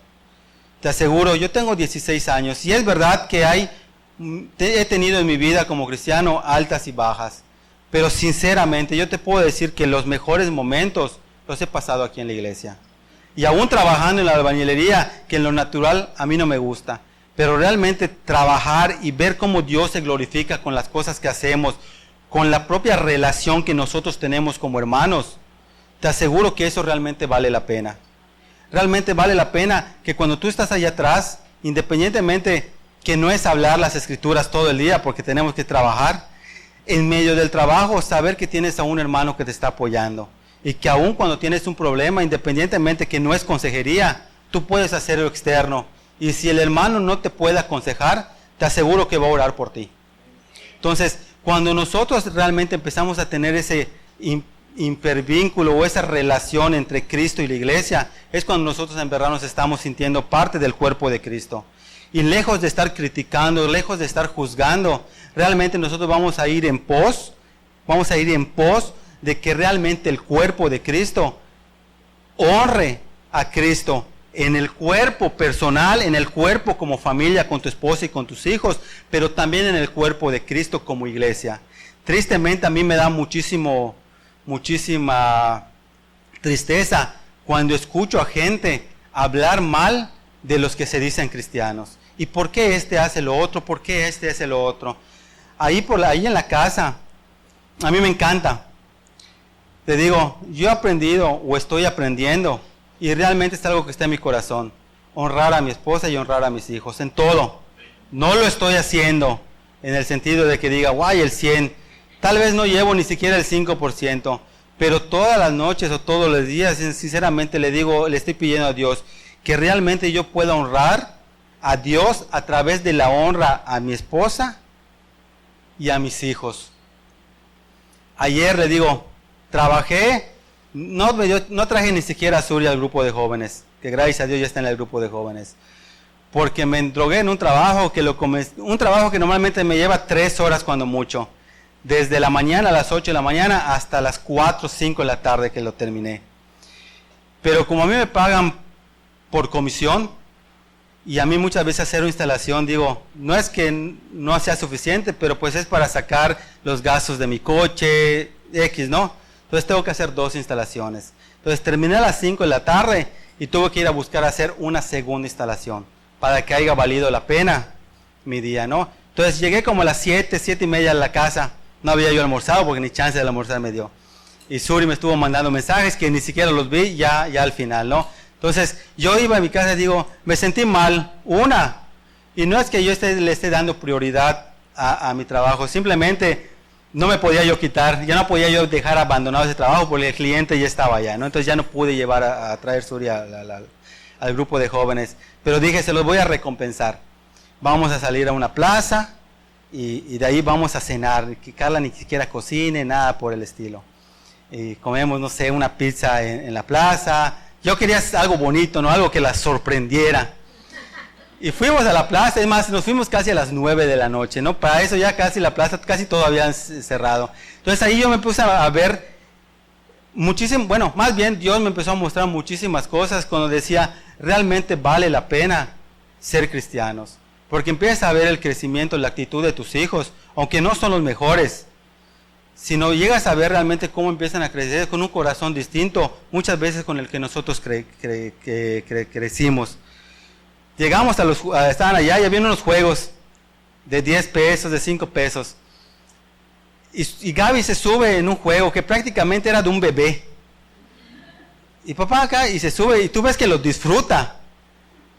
Te aseguro, yo tengo 16 años y es verdad que he tenido en mi vida como cristiano altas y bajas, pero sinceramente yo te puedo decir que los mejores momentos los he pasado aquí en la iglesia. Y aún trabajando en la albañilería, que en lo natural a mí no me gusta, pero realmente trabajar y ver cómo Dios se glorifica con las cosas que hacemos, con la propia relación que nosotros tenemos como hermanos, te aseguro que eso realmente vale la pena. Realmente vale la pena que cuando tú estás allá atrás, independientemente que no es hablar las escrituras todo el día porque tenemos que trabajar, en medio del trabajo saber que tienes a un hermano que te está apoyando y que aún cuando tienes un problema, independientemente que no es consejería, tú puedes hacerlo externo y si el hermano no te puede aconsejar, te aseguro que va a orar por ti. Entonces, cuando nosotros realmente empezamos a tener ese hipervínculo o esa relación entre Cristo y la iglesia, es cuando nosotros en verdad nos estamos sintiendo parte del cuerpo de Cristo. Y lejos de estar criticando, lejos de estar juzgando, realmente nosotros vamos a ir en pos de que realmente el cuerpo de Cristo honre a Cristo en el cuerpo personal, en el cuerpo como familia, con tu esposa y con tus hijos, pero también en el cuerpo de Cristo como iglesia. Tristemente a mí me da muchísima tristeza cuando escucho a gente hablar mal de los que se dicen cristianos. ¿Y por qué este hace lo otro? ¿Por qué este hace lo otro? Ahí en la casa, a mí me encanta. Te digo, yo he aprendido o estoy aprendiendo, y realmente es algo que está en mi corazón, honrar a mi esposa y honrar a mis hijos, en todo. No lo estoy haciendo en el sentido de que diga, guay, el 100%. Tal vez no llevo ni siquiera el 5%, pero todas las noches o todos los días, sinceramente le estoy pidiendo a Dios que realmente yo pueda honrar a Dios a través de la honra a mi esposa y a mis hijos. Ayer le digo, trabajé, no traje ni siquiera a Suri al grupo de jóvenes, que gracias a Dios ya está en el grupo de jóvenes, porque me drogué en un trabajo que normalmente me lleva 3 horas cuando mucho, desde la mañana a las 8 de la mañana hasta las 4 o 5 de la tarde que lo terminé. Pero como a mí me pagan por comisión, y a mí muchas veces hacer una instalación, digo, no es que no sea suficiente, pero pues es para sacar los gastos de mi coche, X, ¿no? Entonces tengo que hacer 2 instalaciones. Entonces terminé a las 5 de la tarde y tuve que ir a buscar hacer una segunda instalación para que haya valido la pena mi día, ¿no? Entonces llegué como a las 7:30 a la casa. No había yo almorzado porque ni chance de almorzar me dio. Y Suri me estuvo mandando mensajes que ni siquiera los vi ya al final, ¿no? Entonces yo iba a mi casa y digo, me sentí mal, y no es que yo le esté dando prioridad a mi trabajo, simplemente no me podía yo quitar, ya no podía yo dejar abandonado ese trabajo porque el cliente ya estaba allá, ¿no? Entonces ya no pude llevar a traer Suri al grupo de jóvenes, pero dije, se los voy a recompensar. Vamos a salir a una plaza y de ahí vamos a cenar, que Carla ni siquiera cocine, nada por el estilo. Y comemos, no sé, una pizza en la plaza. Yo quería algo bonito, ¿no? Algo que la sorprendiera. Y fuimos a la plaza, es más, nos fuimos casi a las 9 de la noche, ¿no? Para eso ya casi la plaza, casi todo habían cerrado. Entonces ahí yo me puse a ver muchísimo, bueno, más bien Dios me empezó a mostrar muchísimas cosas cuando decía, realmente vale la pena ser cristianos. Porque empiezas a ver el crecimiento, la actitud de tus hijos, aunque no son los mejores, sino llegas a ver realmente cómo empiezan a crecer con un corazón distinto, muchas veces con el que nosotros crecimos. Llegamos estaban allá y había unos juegos de 10 pesos, de 5 pesos. Y Gaby se sube en un juego que prácticamente era de un bebé. Y papá acá, y se sube, y tú ves que lo disfruta.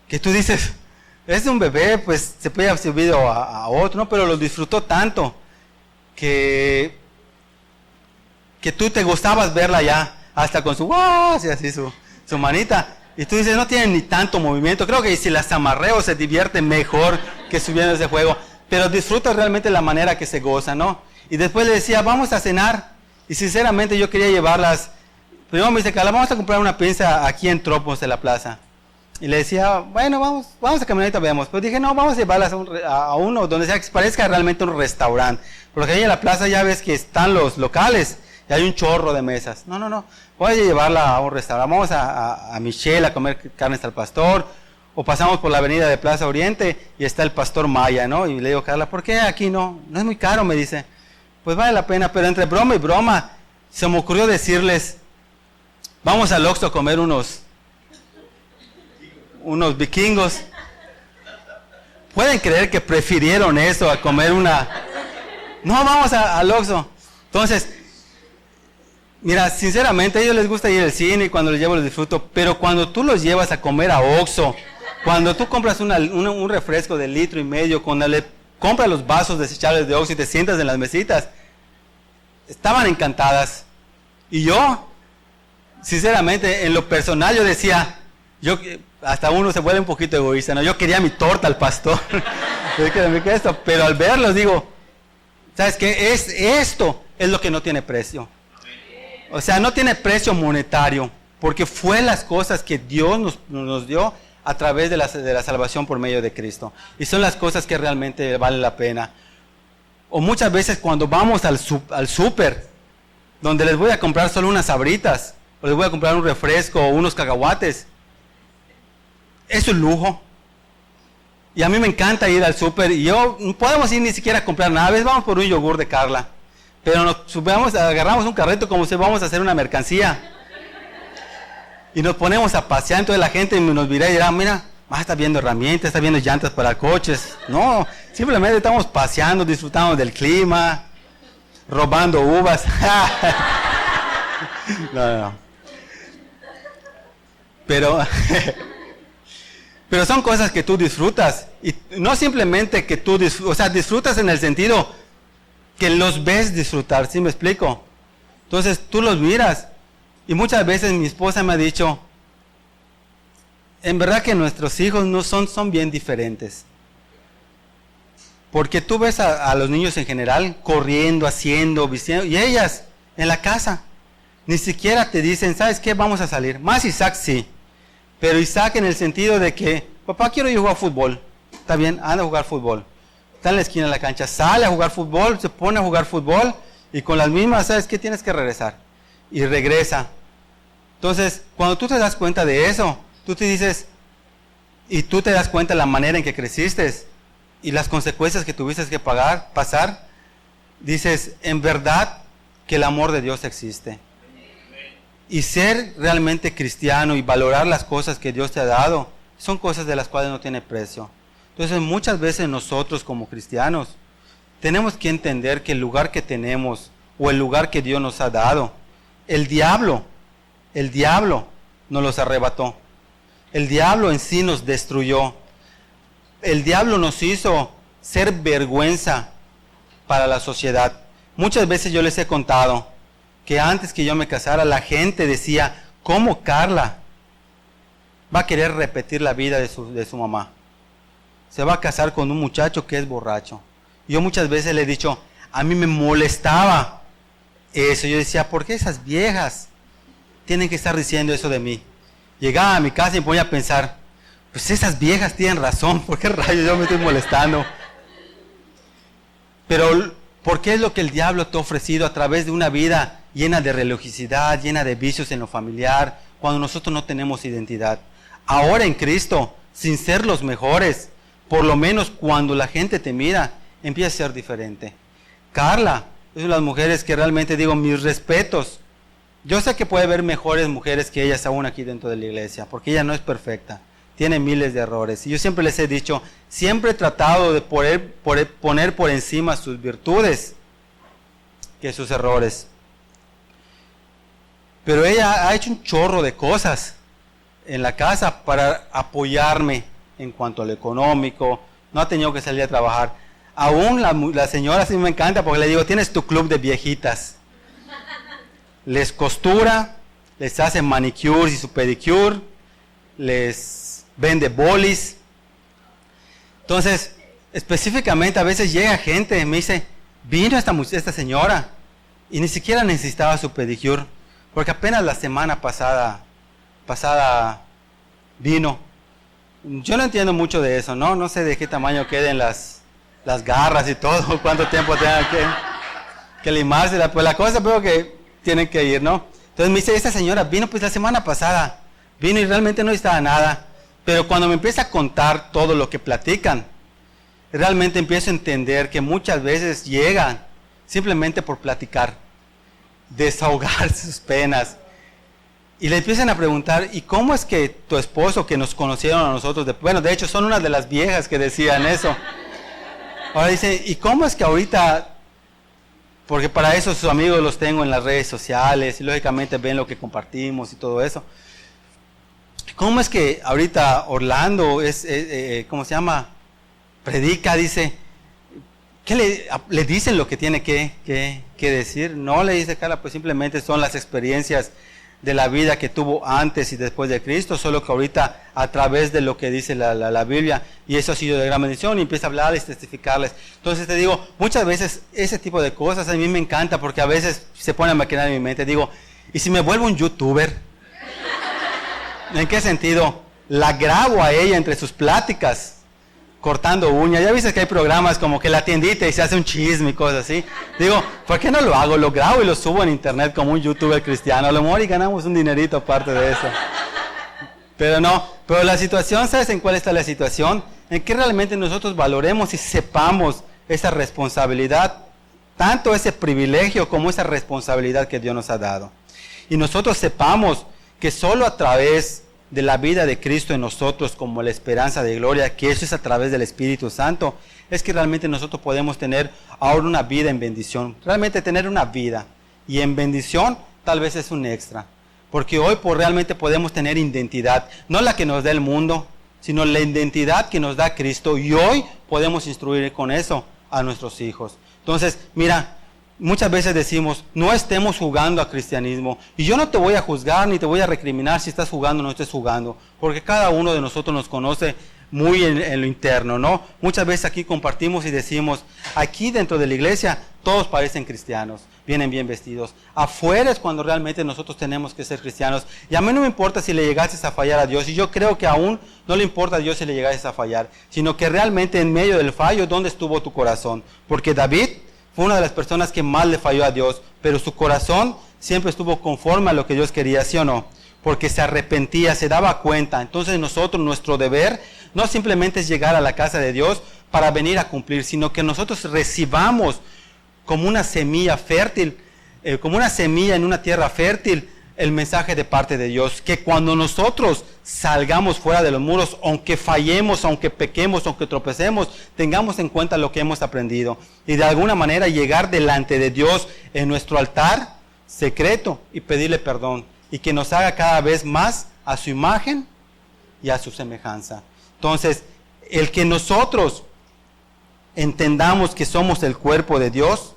Que tú dices, es de un bebé, pues se puede haber subido a otro, ¿no? Pero lo disfrutó tanto que tú te gustabas verla ya, hasta con su ¡wow! Así su manita. Y tú dices, no tienen ni tanto movimiento. Creo que si las amarreo se divierte mejor que subiendo ese juego. Pero disfruta realmente la manera que se goza, ¿no? Y después le decía, vamos a cenar. Y sinceramente yo quería llevarlas. Primero me dice, Carla, vamos a comprar una pizza aquí en Tropos de la plaza. Y le decía, bueno, vamos a caminar ahorita, veamos. Pero dije, no, vamos a llevarlas a uno donde sea que parezca realmente un restaurante. Porque ahí en la plaza ya ves que están los locales y hay un chorro de mesas. No, voy a llevarla a un restaurante. Vamos a Michelle a comer carnes al pastor. O pasamos por la avenida de Plaza Oriente y está el pastor Maya, ¿no? Y le digo, Carla, ¿por qué aquí no? No es muy caro, me dice. Pues vale la pena, pero entre broma y broma se me ocurrió decirles, vamos al Oxxo a comer unos vikingos. ¿Pueden creer que prefirieron eso a comer una? No, vamos al Oxxo. Entonces, mira, sinceramente a ellos les gusta ir al cine y cuando los llevo los disfruto, pero cuando tú los llevas a comer a Oxxo, cuando tú compras un refresco de 1,5 litros, cuando le compras los vasos desechables de Oxxo y te sientas en las mesitas, estaban encantadas. Y yo, sinceramente, en lo personal yo decía, hasta uno se vuelve un poquito egoísta, ¿no? Yo quería mi torta al pastor, pero al verlos digo, ¿sabes qué? Esto es lo que no tiene precio. O sea, no tiene precio monetario, porque fue las cosas que Dios nos dio a través de la salvación por medio de Cristo. Y son las cosas que realmente valen la pena. O muchas veces cuando vamos al súper, donde les voy a comprar solo unas sabritas, o les voy a comprar un refresco o unos cacahuates, es un lujo. Y a mí me encanta ir al súper y no podemos ir ni siquiera a comprar nada. A veces vamos por un yogur de Carla, pero agarramos un carrito como si vamos a hacer una mercancía. Y nos ponemos a pasear, entonces la gente nos dirá y dirá, mira, está viendo herramientas, está viendo llantas para coches. No, simplemente estamos paseando, disfrutando del clima, robando uvas. No. Pero son cosas que tú disfrutas. Y no simplemente que tú disfrutas en el sentido que los ves disfrutar, ¿sí me explico? Entonces tú los miras. Y muchas veces mi esposa me ha dicho, en verdad que nuestros hijos no son bien diferentes. Porque tú ves a los niños en general corriendo, haciendo, vistiendo, y ellas en la casa ni siquiera te dicen, ¿sabes qué? Vamos a salir. Más Isaac sí, pero Isaac en el sentido de que, papá, quiero ir a jugar fútbol. Está bien, anda a jugar fútbol. Está en la esquina de la cancha, sale a jugar fútbol, se pone a jugar fútbol, y con las mismas, ¿sabes qué? Tienes que regresar. Y regresa. Entonces, cuando tú te das cuenta de eso, tú te dices, y tú te das cuenta de la manera en que creciste y las consecuencias que tuviste que pasar, dices, en verdad que el amor de Dios existe. Y ser realmente cristiano y valorar las cosas que Dios te ha dado, son cosas de las cuales no tiene precio. Entonces, muchas veces nosotros como cristianos, tenemos que entender que el lugar que tenemos, o el lugar que Dios nos ha dado, el diablo nos los arrebató. El diablo en sí nos destruyó. El diablo nos hizo ser vergüenza para la sociedad. Muchas veces yo les he contado que antes que yo me casara, la gente decía, ¿cómo Carla va a querer repetir la vida de su mamá? Se va a casar con un muchacho que es borracho. Yo muchas veces le he dicho, a mí me molestaba eso. Yo decía, ¿por qué esas viejas tienen que estar diciendo eso de mí? Llegaba a mi casa y me ponía a pensar, pues esas viejas tienen razón, ¿por qué rayos yo me estoy molestando? Pero, ¿por qué es lo que el diablo te ha ofrecido a través de una vida llena de religiosidad, llena de vicios en lo familiar, cuando nosotros no tenemos identidad? Ahora en Cristo, sin ser los mejores, por lo menos cuando la gente te mira, empieza a ser diferente. Carla es una de las mujeres que realmente digo, mis respetos. Yo sé que puede haber mejores mujeres que ellas aún aquí dentro de la iglesia, porque ella no es perfecta, tiene miles de errores. Y yo siempre les he dicho, siempre he tratado de poner por encima sus virtudes que sus errores. Pero ella ha hecho un chorro de cosas en la casa para apoyarme en cuanto a lo económico, no ha tenido que salir a trabajar. Aún la señora sí me encanta porque le digo, tienes tu club de viejitas. Les costura, les hace manicure y su pedicure, les vende bolis. Entonces, específicamente a veces llega gente, me dice, vino esta señora y ni siquiera necesitaba su pedicure, porque apenas la semana pasada vino Yo no entiendo mucho de eso, ¿no? No sé de qué tamaño queden las garras y todo, cuánto tiempo tengan que limarse. Pues la cosa veo que tienen que ir, ¿no? Entonces me dice, esta señora vino pues la semana pasada, vino y realmente no estaba nada. Pero cuando me empieza a contar todo lo que platican, realmente empiezo a entender que muchas veces llegan simplemente por platicar, desahogar sus penas. Y le empiezan a preguntar, ¿y cómo es que tu esposo, que nos conocieron a nosotros? Bueno, de hecho son una de las viejas que decían eso. Ahora dice, ¿y cómo es que ahorita, porque para eso sus amigos los tengo en las redes sociales y lógicamente ven lo que compartimos y todo eso? ¿Cómo es que ahorita Orlando es, ¿cómo se llama? Predica, dice, ¿qué le dicen lo que tiene que decir? No, le dice Carla, pues simplemente son las experiencias de la vida que tuvo antes y después de Cristo, solo que ahorita a través de lo que dice la Biblia, y eso ha sido de gran bendición, y empieza a hablarles, testificarles. Entonces te digo, muchas veces ese tipo de cosas a mí me encanta, porque a veces se pone a maquinar en mi mente, digo, ¿y si me vuelvo un youtuber? ¿En qué sentido? La grabo a ella entre sus pláticas, cortando uñas. Ya viste que hay programas como que la tiendita y se hace un chisme y cosas así. Digo, ¿por qué no lo hago? Lo grabo y lo subo en internet como un youtuber cristiano. A lo mejor y ganamos un dinerito aparte de eso. Pero no, pero la situación, ¿sabes en cuál está la situación? En que realmente nosotros valoremos y sepamos esa responsabilidad, tanto ese privilegio como esa responsabilidad que Dios nos ha dado. Y nosotros sepamos que solo a través de la vida de Cristo en nosotros como la esperanza de gloria, que eso es a través del Espíritu Santo, es que realmente nosotros podemos tener ahora una vida en bendición, realmente tener una vida, y en bendición tal vez es un extra, porque hoy realmente podemos tener identidad, no la que nos da el mundo, sino la identidad que nos da Cristo, y hoy podemos instruir con eso a nuestros hijos. Entonces, mira, muchas veces decimos, no estemos jugando a cristianismo. Y yo no te voy a juzgar ni te voy a recriminar si estás jugando o no estés jugando. Porque cada uno de nosotros nos conoce muy en lo interno, ¿no? Muchas veces aquí compartimos y decimos, aquí dentro de la iglesia todos parecen cristianos, vienen bien vestidos. Afuera es cuando realmente nosotros tenemos que ser cristianos. Y a mí no me importa si le llegases a fallar a Dios. Y yo creo que aún no le importa a Dios si le llegases a fallar. Sino que realmente en medio del fallo, ¿dónde estuvo tu corazón? Porque David fue una de las personas que más le falló a Dios, pero su corazón siempre estuvo conforme a lo que Dios quería, ¿sí o no? Porque se arrepentía, se daba cuenta. Entonces nosotros, nuestro deber, no simplemente es llegar a la casa de Dios para venir a cumplir, sino que nosotros recibamos como una semilla fértil, como una semilla en una tierra fértil, el mensaje de parte de Dios, que cuando nosotros salgamos fuera de los muros, aunque fallemos, aunque pequemos, aunque tropecemos, tengamos en cuenta lo que hemos aprendido y de alguna manera llegar delante de Dios en nuestro altar secreto y pedirle perdón y que nos haga cada vez más a su imagen y a su semejanza. Entonces, el que nosotros entendamos que somos el cuerpo de Dios,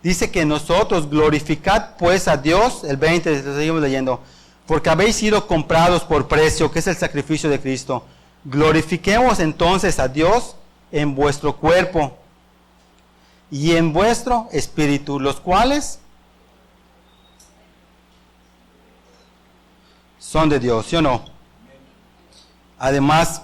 dice que nosotros glorificad pues a Dios, el 20, seguimos leyendo, porque habéis sido comprados por precio, que es el sacrificio de Cristo. Glorifiquemos entonces a Dios en vuestro cuerpo y en vuestro espíritu, los cuales son de Dios, ¿sí o no? Además,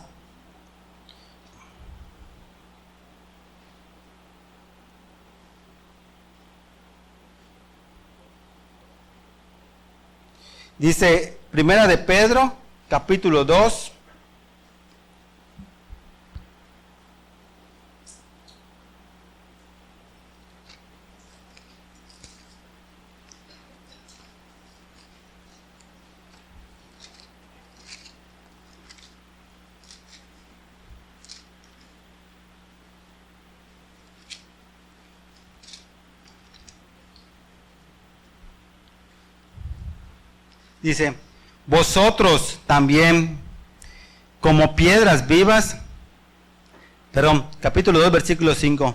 dice, Primera de Pedro, capítulo 2. Dice, vosotros también, como piedras vivas, capítulo 2, versículo 5.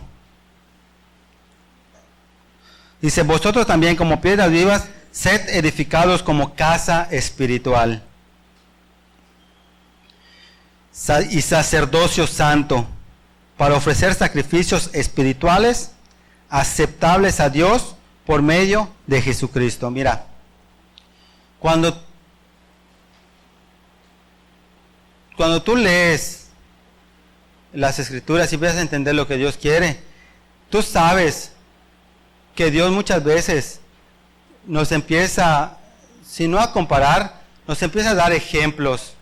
Dice, vosotros también como piedras vivas, sed edificados como casa espiritual y sacerdocio santo, para ofrecer sacrificios espirituales aceptables a Dios por medio de Jesucristo. Mira, cuando tú lees las Escrituras y empiezas a entender lo que Dios quiere, tú sabes que Dios muchas veces nos empieza, si no a comparar, nos empieza a dar ejemplos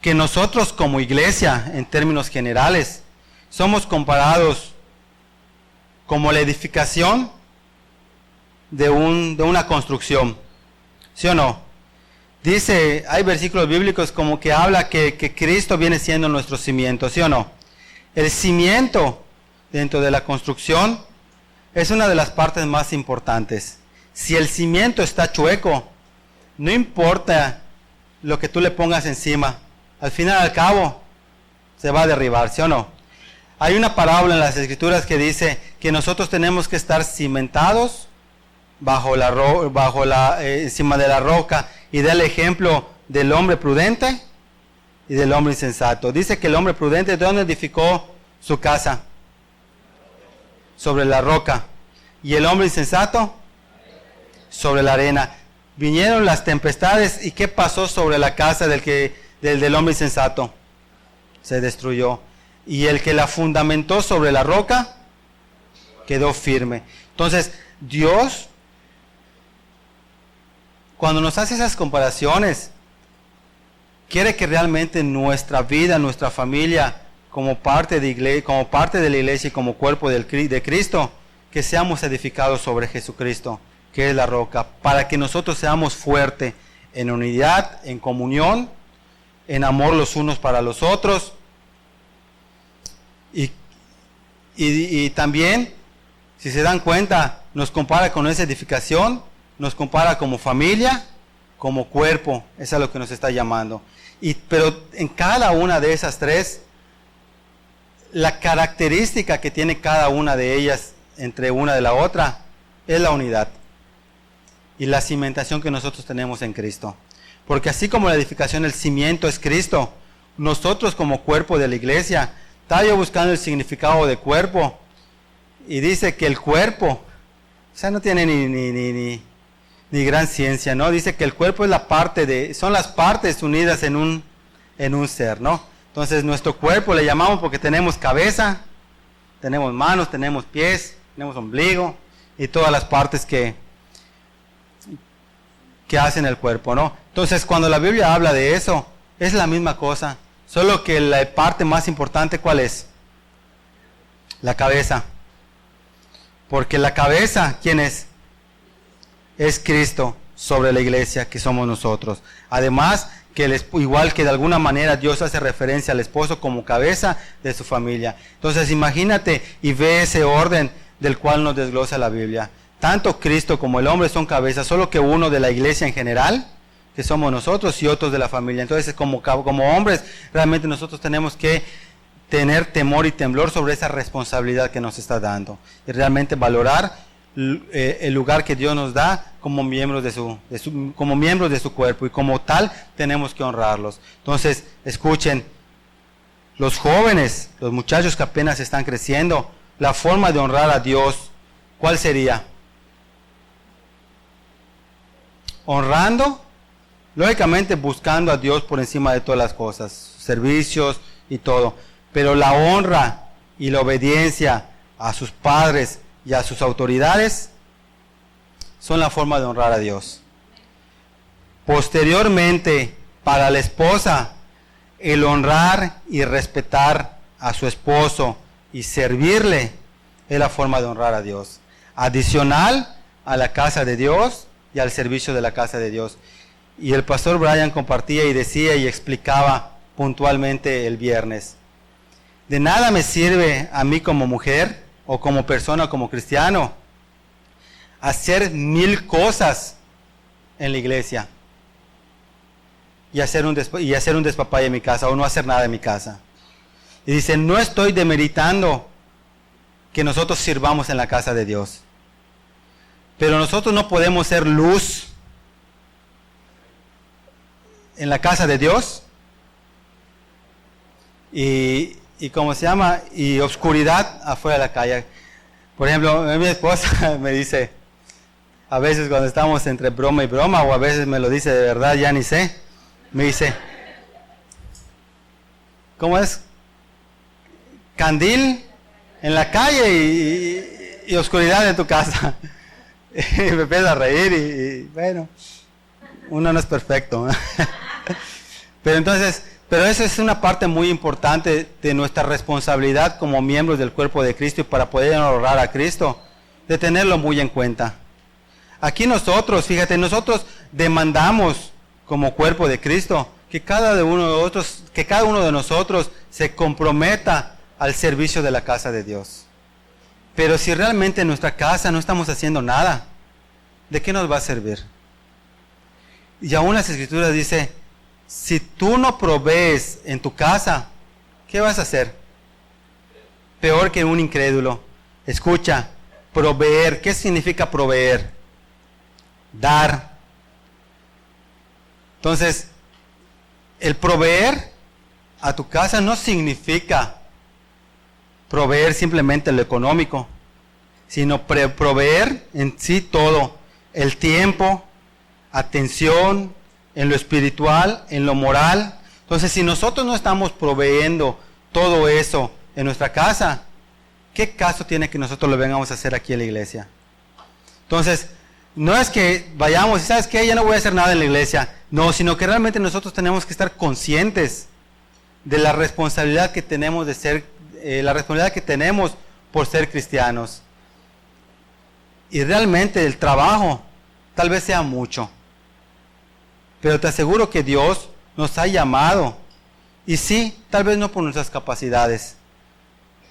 que nosotros como iglesia, en términos generales, somos comparados como la edificación de una construcción. ¿Sí o no? Dice, hay versículos bíblicos como que habla que Cristo viene siendo nuestro cimiento, ¿sí o no? El cimiento dentro de la construcción es una de las partes más importantes. Si el cimiento está chueco, no importa lo que tú le pongas encima, al final al cabo se va a derribar, ¿sí o no? Hay una parábola en las Escrituras que dice que nosotros tenemos que estar cimentados encima de la roca, y da el ejemplo del hombre prudente y del hombre insensato. Dice que el hombre prudente, ¿de dónde edificó su casa? Sobre la roca. Y el hombre insensato, sobre la arena. Vinieron las tempestades, ¿y qué pasó sobre la casa del hombre insensato? Se destruyó. Y el que la fundamentó sobre la roca quedó firme. Entonces, Dios, cuando nos hace esas comparaciones, quiere que realmente nuestra vida, nuestra familia, como parte de la iglesia y como cuerpo de Cristo, que seamos edificados sobre Jesucristo, que es la roca, para que nosotros seamos fuertes en unidad, en comunión, en amor los unos para los otros. Y también, si se dan cuenta, nos compara con esa edificación, nos compara como familia, como cuerpo, eso es a lo que nos está llamando. Pero en cada una de esas tres, la característica que tiene cada una de ellas entre una de la otra es la unidad y la cimentación que nosotros tenemos en Cristo. Porque así como la edificación, el cimiento es Cristo, nosotros como cuerpo de la iglesia, estaba yo buscando el significado de cuerpo y dice que el cuerpo, o sea, no tiene ni gran ciencia, ¿no? Dice que el cuerpo es son las partes unidas en un ser, ¿no? Entonces nuestro cuerpo le llamamos porque tenemos cabeza, tenemos manos, tenemos pies, tenemos ombligo y todas las partes que hacen el cuerpo, ¿no? Entonces cuando la Biblia habla de eso, es la misma cosa, solo que la parte más importante, ¿cuál es? La cabeza. Porque la cabeza, ¿quién es? Es Cristo sobre la iglesia, que somos nosotros. Además, igual que de alguna manera Dios hace referencia al esposo como cabeza de su familia. Entonces imagínate y ve ese orden del cual nos desglosa la Biblia. Tanto Cristo como el hombre son cabezas, solo que uno de la iglesia en general, que somos nosotros, y otros de la familia. Entonces como hombres, realmente nosotros tenemos que tener temor y temblor sobre esa responsabilidad que nos está dando. Y realmente valorar el lugar que Dios nos da como miembros como miembros de su cuerpo, y como tal tenemos que honrarlos. Entonces, escuchen, los jóvenes, los muchachos que apenas están creciendo, la forma de honrar a Dios, ¿cuál sería? Honrando, lógicamente buscando a Dios por encima de todas las cosas, servicios y todo, pero la honra y la obediencia a sus padres y a sus autoridades son la forma de honrar a Dios. Posteriormente, para la esposa, el honrar y respetar a su esposo y servirle es la forma de honrar a Dios. Adicional a la casa de Dios y al servicio de la casa de Dios. Y el pastor Brian compartía y decía y explicaba puntualmente el viernes: de nada me sirve a mí como mujer o como persona o como cristiano hacer 1000 cosas en la iglesia y hacer un despapalle en mi casa o no hacer nada en mi casa. Y dice, no estoy demeritando que nosotros sirvamos en la casa de Dios, pero nosotros no podemos ser luz en la casa de Dios y ¿cómo se llama? Y oscuridad afuera de la calle. Por ejemplo, mi esposa me dice, a veces cuando estamos entre broma y broma, o a veces me lo dice de verdad, ya ni sé, me dice, ¿cómo es? Candil en la calle y oscuridad en tu casa. Y me empiezo a reír y bueno, uno no es perfecto. Pero eso es una parte muy importante de nuestra responsabilidad como miembros del cuerpo de Cristo y para poder honrar a Cristo, de tenerlo muy en cuenta. Aquí nosotros, fíjate, nosotros demandamos como cuerpo de Cristo que cada uno de nosotros se comprometa al servicio de la casa de Dios. Pero si realmente en nuestra casa no estamos haciendo nada, ¿de qué nos va a servir? Y aún las Escrituras dice, si tú no provees en tu casa, ¿qué vas a hacer? Peor que un incrédulo. Escucha, proveer, ¿qué significa proveer? Dar. Entonces, el proveer a tu casa no significa proveer simplemente lo económico, sino proveer en sí todo, el tiempo, atención, en lo espiritual, en lo moral. Entonces, si nosotros no estamos proveyendo todo eso en nuestra casa, ¿qué caso tiene que nosotros lo vengamos a hacer aquí en la iglesia? Entonces, no es que vayamos y ¿sabes qué? Ya no voy a hacer nada en la iglesia. No, sino que realmente nosotros tenemos que estar conscientes de la responsabilidad que tenemos de ser la responsabilidad que tenemos por ser cristianos. Y realmente el trabajo tal vez sea mucho, pero te aseguro que Dios nos ha llamado, y sí, tal vez no por nuestras capacidades,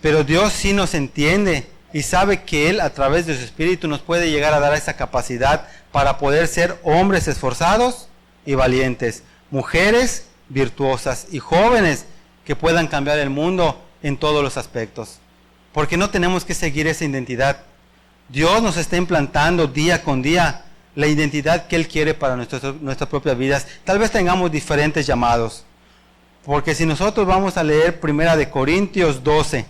pero Dios sí nos entiende y sabe que Él a través de su Espíritu nos puede llegar a dar esa capacidad para poder ser hombres esforzados y valientes, mujeres virtuosas y jóvenes que puedan cambiar el mundo en todos los aspectos, porque no tenemos que seguir esa identidad. Dios nos está implantando día con día la identidad que Él quiere para nuestras propias vidas. Tal vez tengamos diferentes llamados, porque si nosotros vamos a leer 1 Corintios 12,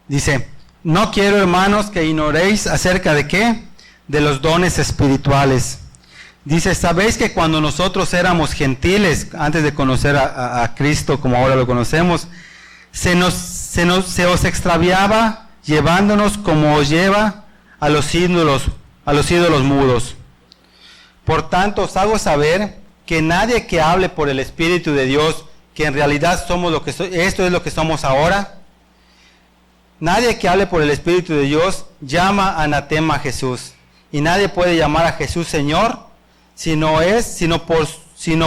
dice, no quiero, hermanos, que ignoréis acerca de qué, de los dones espirituales. Dice, sabéis que cuando nosotros éramos gentiles, antes de conocer a Cristo como ahora lo conocemos, se os extraviaba llevándonos como os lleva a los ídolos mudos. Por tanto, os hago saber que nadie que hable por el Espíritu de Dios, que en realidad somos esto es lo que somos ahora, nadie que hable por el Espíritu de Dios llama anatema a Jesús. Y nadie puede llamar a Jesús Señor sino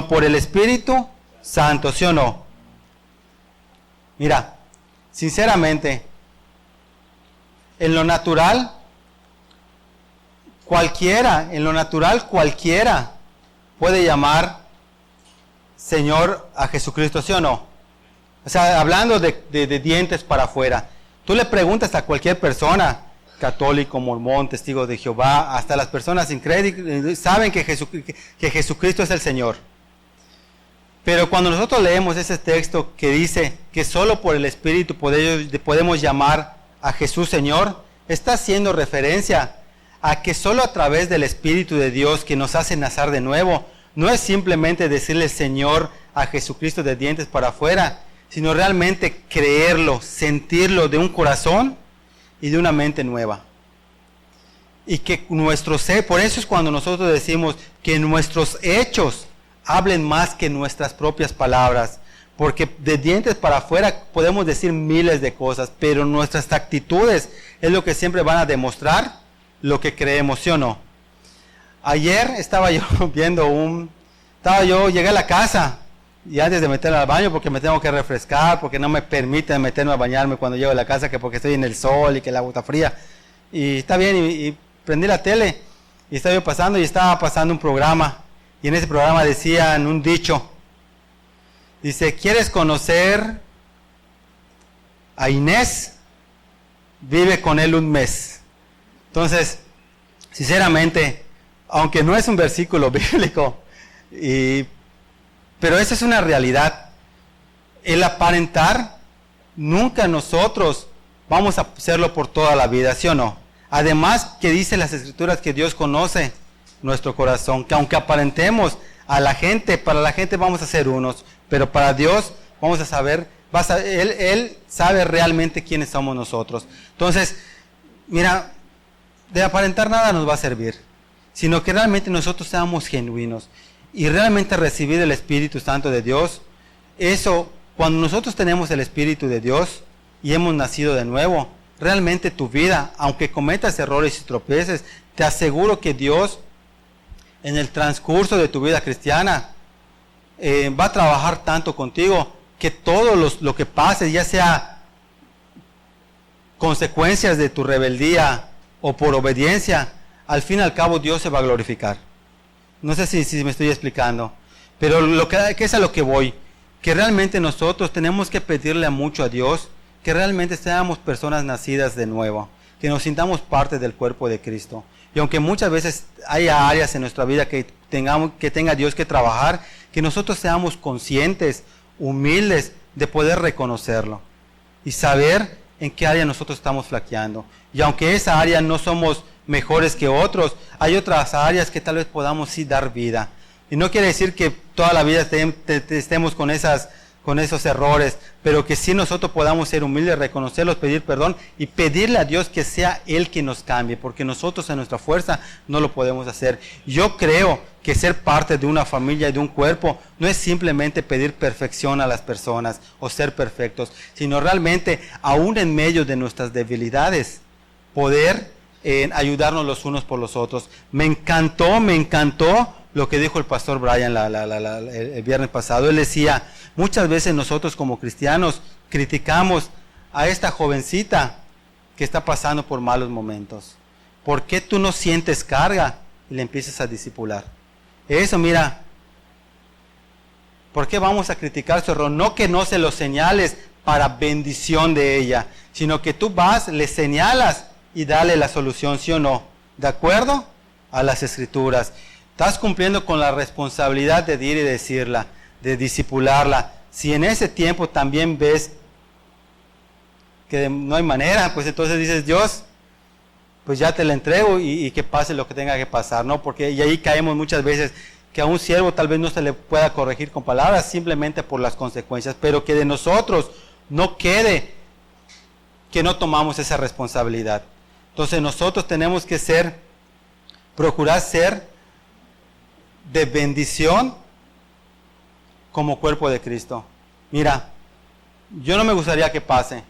por el Espíritu Santo, ¿sí o no? Mira, sinceramente, en lo natural, cualquiera puede llamar Señor a Jesucristo, ¿sí o no? O sea, hablando de dientes para afuera. Tú le preguntas a cualquier persona, católico, mormón, testigo de Jehová, hasta las personas incrédulas, saben que Jesucristo es el Señor. Pero cuando nosotros leemos ese texto que dice que solo por el Espíritu podemos llamar a Jesús Señor, está haciendo referencia a que solo a través del Espíritu de Dios que nos hace nacer de nuevo, no es simplemente decirle Señor a Jesucristo de dientes para afuera, sino realmente creerlo, sentirlo de un corazón y de una mente nueva. Y que por eso es cuando nosotros decimos que nuestros hechos hablen más que nuestras propias palabras, porque de dientes para afuera podemos decir miles de cosas, pero nuestras actitudes es lo que siempre van a demostrar lo que creemos, ¿sí o no? Ayer estaba yo llegué a la casa, y antes de meterme al baño, porque me tengo que refrescar, porque no me permiten meterme a bañarme cuando llego a la casa, que porque estoy en el sol y que el agua está fría. Y está bien, y prendí la tele, y estaba pasando un programa, y en ese programa decían un dicho. Dice, ¿quieres conocer a Inés? Vive con él un mes. Entonces, sinceramente, aunque no es un versículo bíblico, Pero esa es una realidad. El aparentar, nunca nosotros vamos a hacerlo por toda la vida, ¿sí o no? Además, que dice las Escrituras que Dios conoce nuestro corazón, que aunque aparentemos a la gente, para la gente vamos a ser unos, pero para Dios vamos a saber, Él sabe realmente quiénes somos nosotros. Entonces, mira, de aparentar nada nos va a servir, sino que realmente nosotros seamos genuinos y realmente recibir el Espíritu Santo de Dios. Eso, cuando nosotros tenemos el Espíritu de Dios y hemos nacido de nuevo, realmente tu vida, aunque cometas errores y tropieces, te aseguro que Dios, en el transcurso de tu vida cristiana, va a trabajar tanto contigo, que todo lo que pase, ya sea consecuencias de tu rebeldía o por obediencia, al fin y al cabo Dios se va a glorificar. No sé si me estoy explicando, pero que es a lo que voy, que realmente nosotros tenemos que pedirle mucho a Dios, que realmente seamos personas nacidas de nuevo, que nos sintamos parte del cuerpo de Cristo. Y aunque muchas veces haya áreas en nuestra vida que tenga Dios que trabajar, que nosotros seamos conscientes, humildes de poder reconocerlo y saber en qué área nosotros estamos flaqueando. Y aunque esa área no somos mejores que otros, hay otras áreas que tal vez podamos sí dar vida. Y no quiere decir que toda la vida estemos con esos errores, pero que sí nosotros podamos ser humildes, reconocerlos, pedir perdón y pedirle a Dios que sea Él quien nos cambie, porque nosotros en nuestra fuerza no lo podemos hacer. Yo creo que ser parte de una familia y de un cuerpo no es simplemente pedir perfección a las personas o ser perfectos, sino realmente, aún en medio de nuestras debilidades, poder ayudarnos los unos por los otros. Me encantó lo que dijo el pastor Brian el viernes pasado. Él decía, muchas veces nosotros como cristianos criticamos a esta jovencita que está pasando por malos momentos. ¿Por qué tú no sientes carga y le empiezas a discipular? Eso, mira, ¿por qué vamos a criticar su error? No que no se lo señales para bendición de ella, sino que tú vas, le señalas y dale la solución, ¿sí o no? ¿De acuerdo? A las Escrituras. Estás cumpliendo con la responsabilidad de ir y decirla, de discipularla. Si en ese tiempo también ves que no hay manera, pues entonces dices, Dios, pues ya te la entrego y que pase lo que tenga que pasar, ¿no? Porque y ahí caemos muchas veces que a un siervo tal vez no se le pueda corregir con palabras simplemente por las consecuencias, pero que de nosotros no quede que no tomamos esa responsabilidad. Entonces nosotros tenemos que procurar ser de bendición como cuerpo de Cristo. Mira, yo no me gustaría que pase.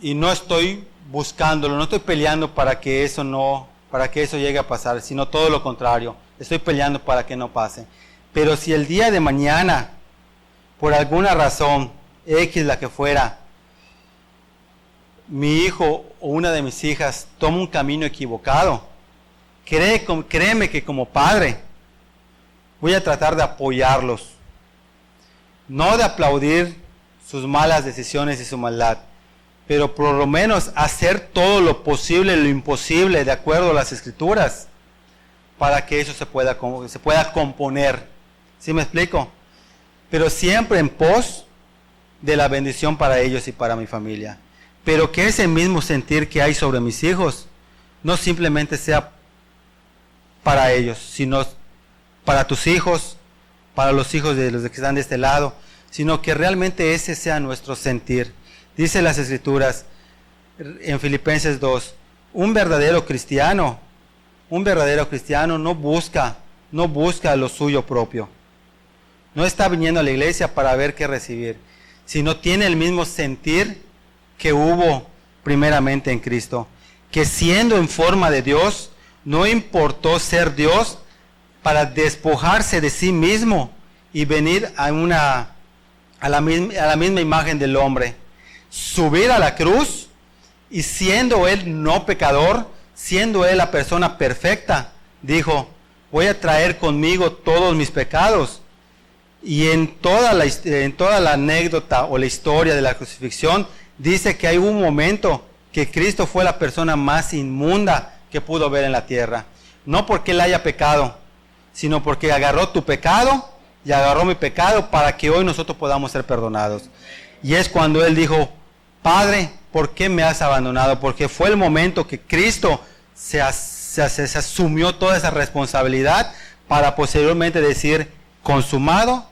Y no estoy buscándolo, no estoy peleando para que eso llegue a pasar, sino todo lo contrario. Estoy peleando para que no pase. Pero si el día de mañana, por alguna razón, X la que fuera, mi hijo o una de mis hijas toma un camino equivocado, créeme que como padre voy a tratar de apoyarlos, no de aplaudir sus malas decisiones y su maldad, pero por lo menos hacer todo lo posible, lo imposible, de acuerdo a las Escrituras, para que eso se pueda componer. ¿Sí me explico? Pero siempre en pos de la bendición para ellos y para mi familia. Pero que ese mismo sentir que hay sobre mis hijos no simplemente sea para ellos, sino para tus hijos, para los hijos de los que están de este lado, sino que realmente ese sea nuestro sentir. Dice las Escrituras en Filipenses 2, un verdadero cristiano no busca lo suyo propio. No está viniendo a la iglesia para ver qué recibir, sino tiene el mismo sentir que hubo primeramente en Cristo, que siendo en forma de Dios, no importó ser Dios para despojarse de sí mismo y venir a la misma imagen del hombre, subir a la cruz y siendo Él no pecador, siendo Él la persona perfecta, dijo, voy a traer conmigo todos mis pecados. Y en toda la anécdota o la historia de la crucifixión, dice que hay un momento que Cristo fue la persona más inmunda que pudo ver en la tierra. No porque Él haya pecado, sino porque agarró tu pecado y agarró mi pecado para que hoy nosotros podamos ser perdonados. Y es cuando Él dijo, Padre, ¿por qué me has abandonado? Porque fue el momento que Cristo se asumió toda esa responsabilidad para posteriormente decir, consumado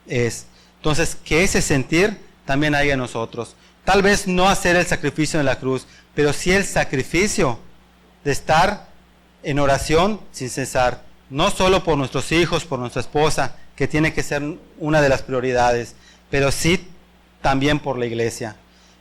es. Entonces, que ese sentir también haya en nosotros. Tal vez no hacer el sacrificio en la cruz, pero sí el sacrificio de estar en oración sin cesar. No solo por nuestros hijos, por nuestra esposa, que tiene que ser una de las prioridades, pero sí también por la iglesia.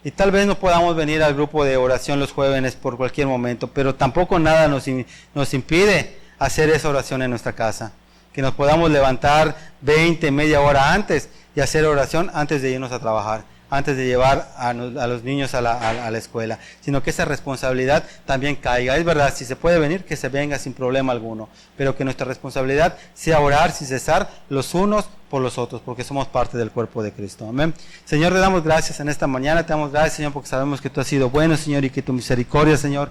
Y tal vez no podamos venir al grupo de oración los jóvenes por cualquier momento, pero tampoco nada nos impide hacer esa oración en nuestra casa. Que nos podamos levantar 20, media hora antes y hacer oración antes de irnos a trabajar, antes de llevar a los niños a la escuela, sino que esa responsabilidad también caiga. Es verdad, si se puede venir, que se venga sin problema alguno, pero que nuestra responsabilidad sea orar sin cesar los unos por los otros, porque somos parte del cuerpo de Cristo. Amén. Señor, te damos gracias en esta mañana, te damos gracias, Señor, porque sabemos que tú has sido bueno, Señor, y que tu misericordia, Señor,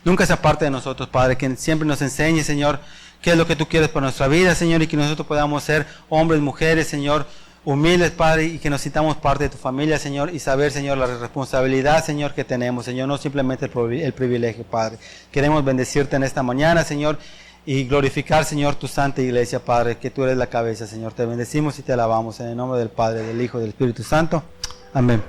nunca sea parte de nosotros, Padre, que siempre nos enseñe, Señor, qué es lo que tú quieres para nuestra vida, Señor, y que nosotros podamos ser hombres, mujeres, Señor, humildes, Padre, y que nos sintamos parte de tu familia, Señor, y saber, Señor, la responsabilidad, Señor, que tenemos, Señor, no simplemente el privilegio, Padre. Queremos bendecirte en esta mañana, Señor, y glorificar, Señor, tu santa iglesia, Padre, que tú eres la cabeza, Señor. Te bendecimos y te alabamos en el nombre del Padre, del Hijo y del Espíritu Santo. Amén.